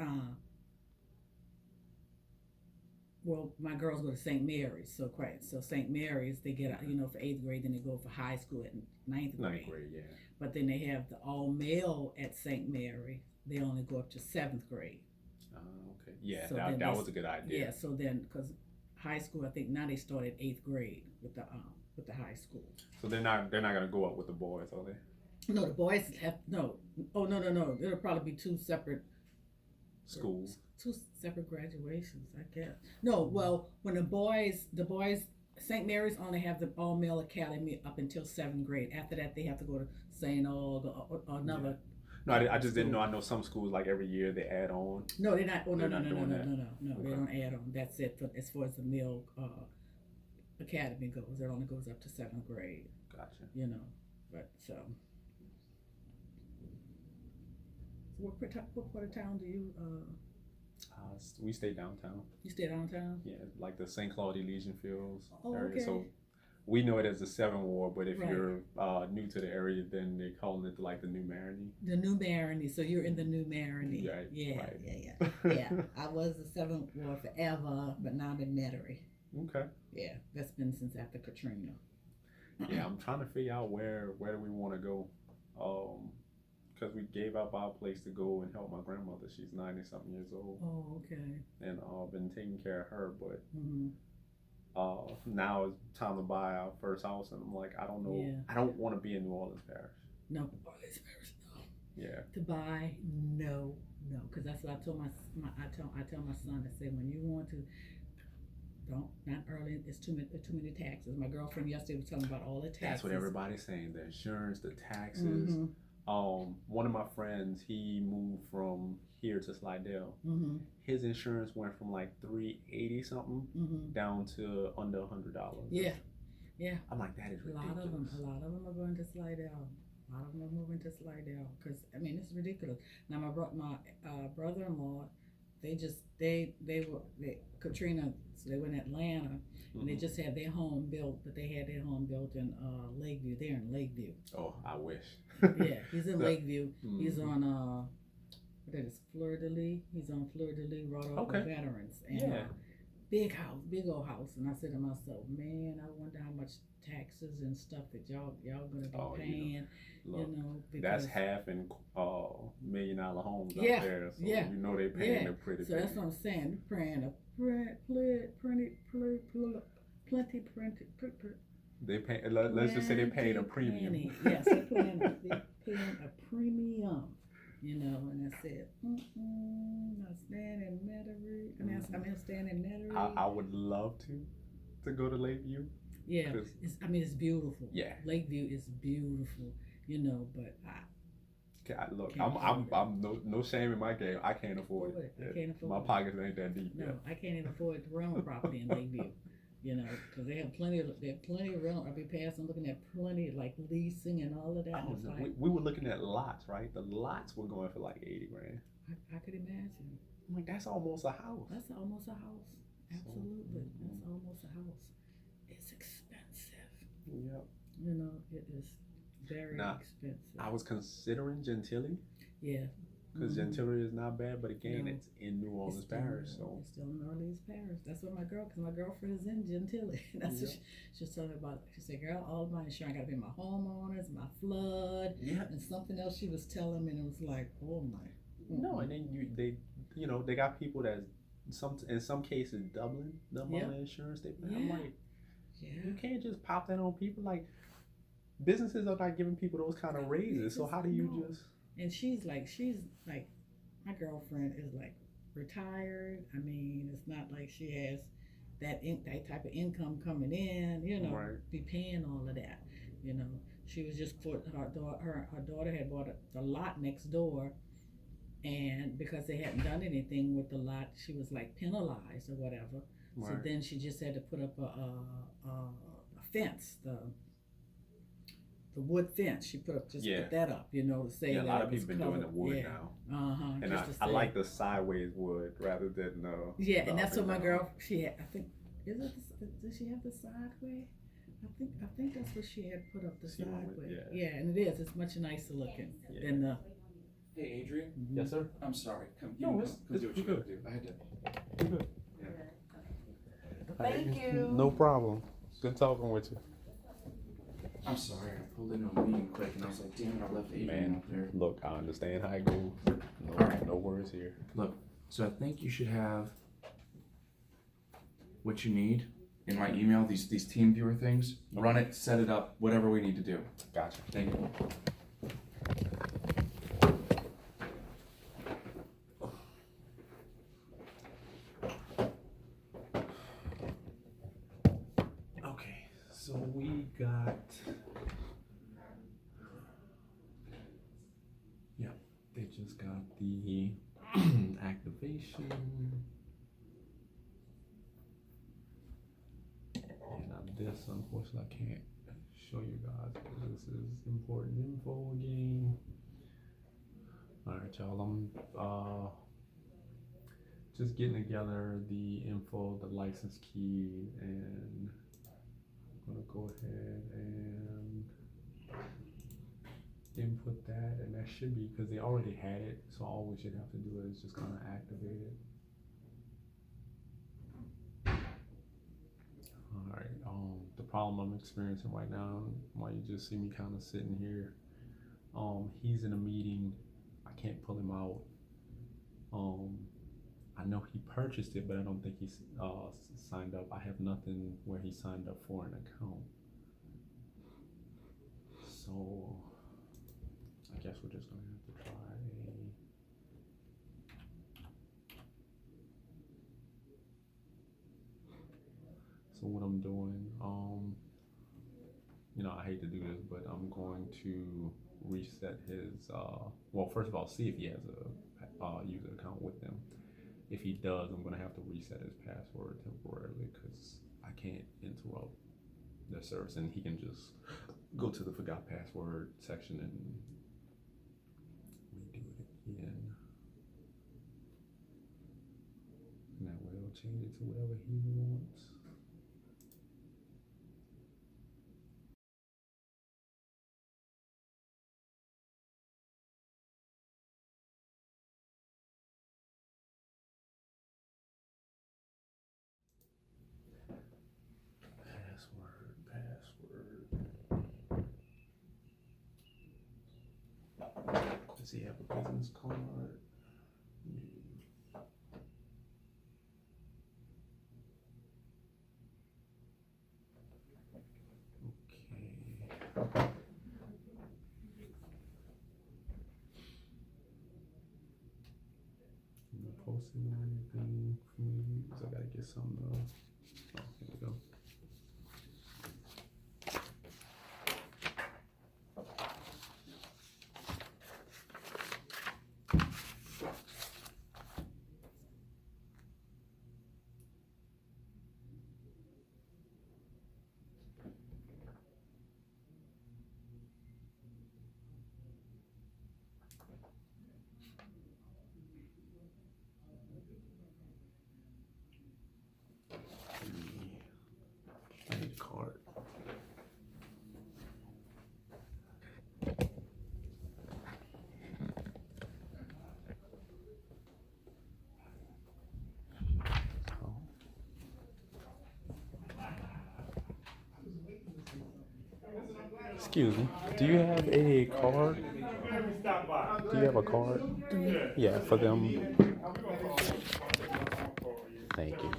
well, my girls go to St. Mary's, so St. Mary's, they get, for 8th grade, then they go for high school at 9th grade. 9th grade, yeah. But then they have the all-male at St. Mary. They only go up to 7th grade. Okay. Yeah, So that was a good idea. Yeah, so then, because high school, I think now they start at 8th grade with the high school. So they're not gonna go up with the boys, are they? No, the boys have, no. Oh, no. It'll probably be two separate Schools. Two separate graduations, I guess. No, well, when the boys, St. Mary's only have the all-male academy up until 7th grade. After that, they have to go to St. Aug or another. No, I just didn't know. I know some schools, like every year they add on. No, they're not. Oh, no, They're not doing that. No. Okay. They don't add on. That's it as far as the male academy goes. It only goes up to 7th grade. Gotcha. But what part of town do you? We stay downtown. You stay downtown? Yeah, like the St. Claude Legion Fields Oh, area. okay. So we know it as the 7th Ward, but if Right. you're new to the area, then they're calling it like the New Marigny. The New Marigny. So you're in the New Marigny. Right, Yeah, right. yeah. I was the 7th Ward forever, but now I'm in Metairie. Okay. Yeah, that's been since after Katrina. Yeah, I'm trying to figure out where do we want to go, because we gave up our place to go and help my grandmother. She's 90-something years old, Oh, okay. and been taking care of her. But Mm-hmm. now it's time to buy our first house, and I'm like, I don't know. Yeah. I don't want to be in New Orleans Parish. No. Yeah. To buy, no, because that's what I told I tell my son. I say when you want to, not early. It's too many taxes. My girlfriend yesterday was telling me about all the taxes. That's what everybody's saying. The insurance, the taxes. Mm-hmm. One of my friends, he moved from here to Slidell. Mm-hmm. His insurance went from like $380 something down to under $100. Yeah. I'm like, that is A ridiculous. lot of them are going to Slidell. A lot of them are moving to Slidell because it's ridiculous. Now my brother-in-law, Katrina, so they were in Atlanta, and they Mhm. just had their home built, but they had their home built in Lakeview. They're in Lakeview. Oh, I wish. Yeah, he's in The- Lakeview. He's Mhm. on what is Fleur de Lis? He's on Fleur de Lis, right off Okay. of Veterans, and Yeah. big house, big old house. And I said to myself, man, I wonder how much taxes and stuff that y'all gonna be Oh, paying. Look, You know, that's because half in $1 million homes Yeah, out there. So yeah, you know they paying yeah. a pretty So that's penny. what I'm saying. They're praying a plenty. They pay. Let's just say they're paying a premium. Penny. Yes, they're paying a premium. You know, and I said, I stand in Metairie. I'm staying in Metairie. I would love to go to Lakeview. Yeah, 'Cause- it's beautiful. Yeah. Lakeview is beautiful. You know, but Look, Can't afford I'm no shame in my game. I can't afford afford it. it. I can't afford My it. pockets ain't that deep. no, yet. I can't even afford to rent a property in Lakeview. You know, because they have plenty of rental. I'll be passing, looking at plenty like leasing and all of that. Oh, and it's no, like, we were looking at lots, right? The lots were going for like 80 grand. I could imagine. I'm like, that's almost a house. That's almost a house. Absolutely, mhm. that's almost a house. It's expensive. Yep. You know, it is very Now, expensive. I was considering Gentilly Yeah. because Mhm. Gentilly is not bad, but again, No. it's in New Orleans It's still- Parish, so it's still in New Orleans Parish. That's what because my girlfriend is in Gentilly. That's what she was telling me about. She said, "Girl, all my insurance, I got to pay my homeowners, my flood, yeah. and something else." She was telling me, and it was like, "Oh my." No, and then they got people that in some cases doubling the amount of insurance they pay. I'm Yeah. like, Yeah. you can't just pop that on people. Like businesses are not giving people those kind of raises, so how do you No. just? And she's like, my girlfriend is like retired. I mean, it's not like she has that type of income coming in, you know, Right. be paying all of that. You know, she was just her daughter had bought the lot next door, and because they hadn't done anything with the lot, she was like penalized or whatever. So Right. then she just had to put up a fence, the wood fence. She put that up, you know, to say Yeah, a that lot it of was people been doing the covered. wood Yeah. now, And and I like the sideways wood rather than Yeah, the and that's up what my and girl she had. I think does she have the sideway? I think that's what she had put up the She went with- sideway. yeah. And it is. It's much nicer looking Yeah. than the. Hey, Adrian. Yes, sir. I'm sorry. Come No, come it's- do what you you're gotta do. I had to. Thank you. No problem. Good talking with you. I'm sorry. I pulled into a meeting quick, and I was like, damn it, I left Adrian Man, out there. look, I understand how it goes. No, Alright. no worries here. Look, so I think you should have what you need in my email. These team viewer things. Run it, set it up, whatever we need to do. Gotcha. Thank you. Okay, so we got. Yeah, they just got the activation. And this, unfortunately, I can't show you guys because this is important info again. Alright, y'all, I'm just getting together the info, the license key, and I'm gonna go ahead and input that, and that should be, because they already had it, so all we should have to do is just kind of activate it. Alright, the problem I'm experiencing right now, why you just see me kind of sitting here, he's in a meeting, I can't pull him out. I know he purchased it, but I don't think he's signed up. I have nothing where he signed up for an account. So I guess we're just gonna have to try So what I'm doing, you know, I hate to do this, but I'm going to reset his, well, first of all, see if he has a user account with them. If he does, I'm gonna have to reset his password temporarily because I can't interrupt their service, and he can just go to the forgot password section and redo it again. change it to whatever he wants. Does he have a business card? Okay. I'm not posting anything for me to use. I gotta get some. Oh, here we go. I need a card. Excuse me. Do you have a card? Do you have a card? Yeah, for them. Thank you.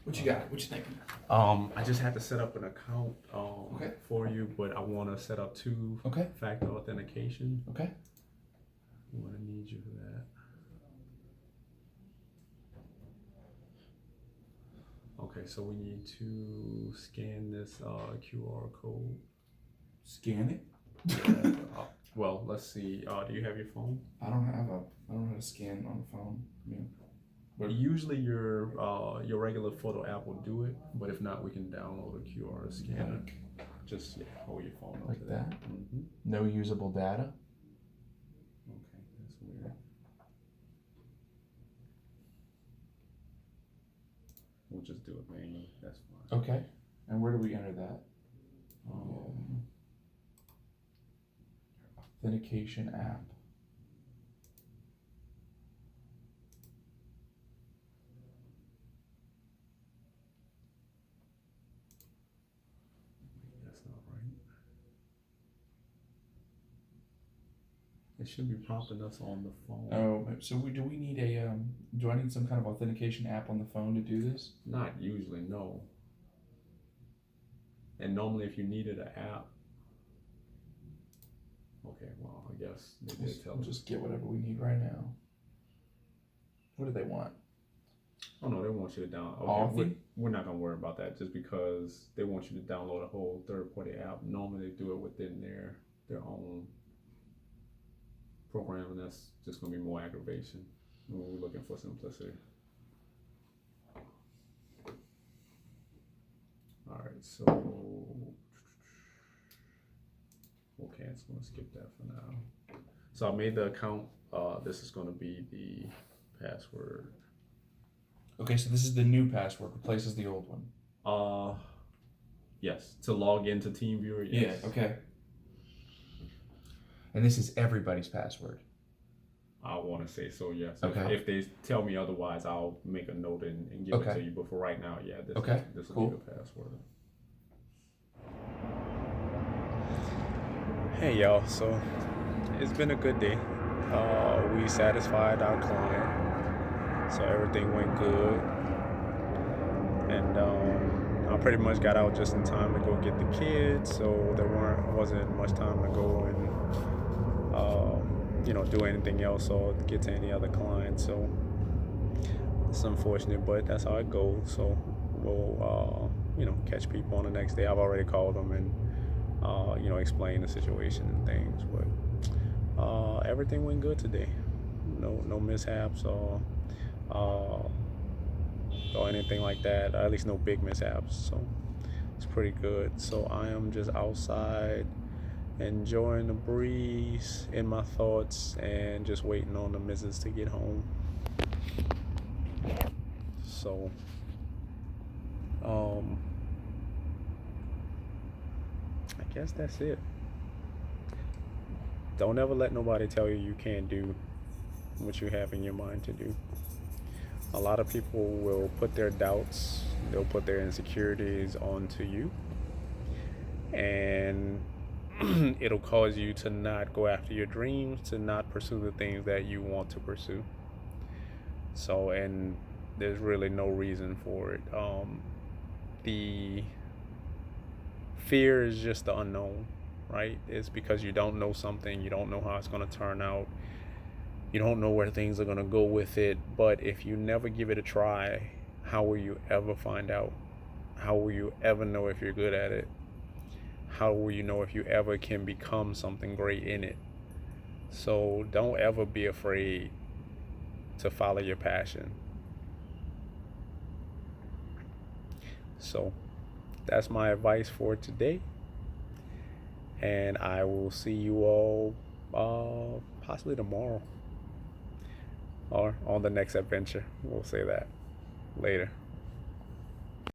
What you got? What you thinking? I just had to set up an account Okay. for you, but I want to set up Okay. two-factor authentication. Okay. I'm gonna need you for that. Okay, so we need to scan this QR code. Scan it. Well, let's see. Do you have your phone? I don't know how to scan on the phone. I mean, Usually your regular photo app will do it, but if not, we can download a QR scanner. Just hold your phone up like to that. Mm-hmm. No usable data. Okay, that's weird. We'll just do it manually. That's fine. Okay. And where do we enter that? Authentication app. That's not right. It should be prompting us on the phone. Oh, so do we need a do I need some kind of authentication app on the phone to do this? Not usually, no. And normally if you needed an app, okay, well, I guess they did tell We'll us. just get whatever we need right now. What do they want? Oh no, they want you to download. Authy? Okay, we're not gonna worry about that just because they want you to download a whole third-party app. Normally they do it within their own program, and that's just gonna be more aggravation. We're looking for simplicity. All right, so okay, so I'm gonna skip that for now. So I made the account. This is gonna be the password. Okay, so this is the new password, replaces the old one. Yes, to log into TeamViewer. Yes. Yeah, okay. And this is everybody's password. I want to say so, yes. Okay. If they tell me otherwise, I'll make a note and give it to you. But for right now, yeah, this will cool. be the password. Hey y'all, so it's been a good day. We satisfied our client, so everything went good. And I I pretty much got out just in time to go get the kids, so there wasn't much time to go and do anything else or get to any other clients. So it's unfortunate, but that's how it goes. So we'll catch people on the next day. I've already called them and explain the situation and things, but everything went good today. No mishaps or anything like that, or at least no big mishaps. So it's pretty good. So I am just outside enjoying the breeze in my thoughts and just waiting on the missus to get home. So I guess that's it. Don't ever let nobody tell you can't do what you have in your mind to do. A lot of people will put their doubts, they'll put their insecurities onto you, and it'll cause you to not go after your dreams, to not pursue the things that you want to pursue. So, and there's really no reason for it. The fear is just the unknown, right? It's because you don't know something, you don't know how it's going to turn out. You don't know where things are going to go with it, but if you never give it a try, how will you ever find out? How will you ever know if you're good at it? How will you know if you ever can become something great in it? So don't ever be afraid to follow your passion. So that's my advice for today, and I will see you all possibly tomorrow or on the next adventure. We'll say that later.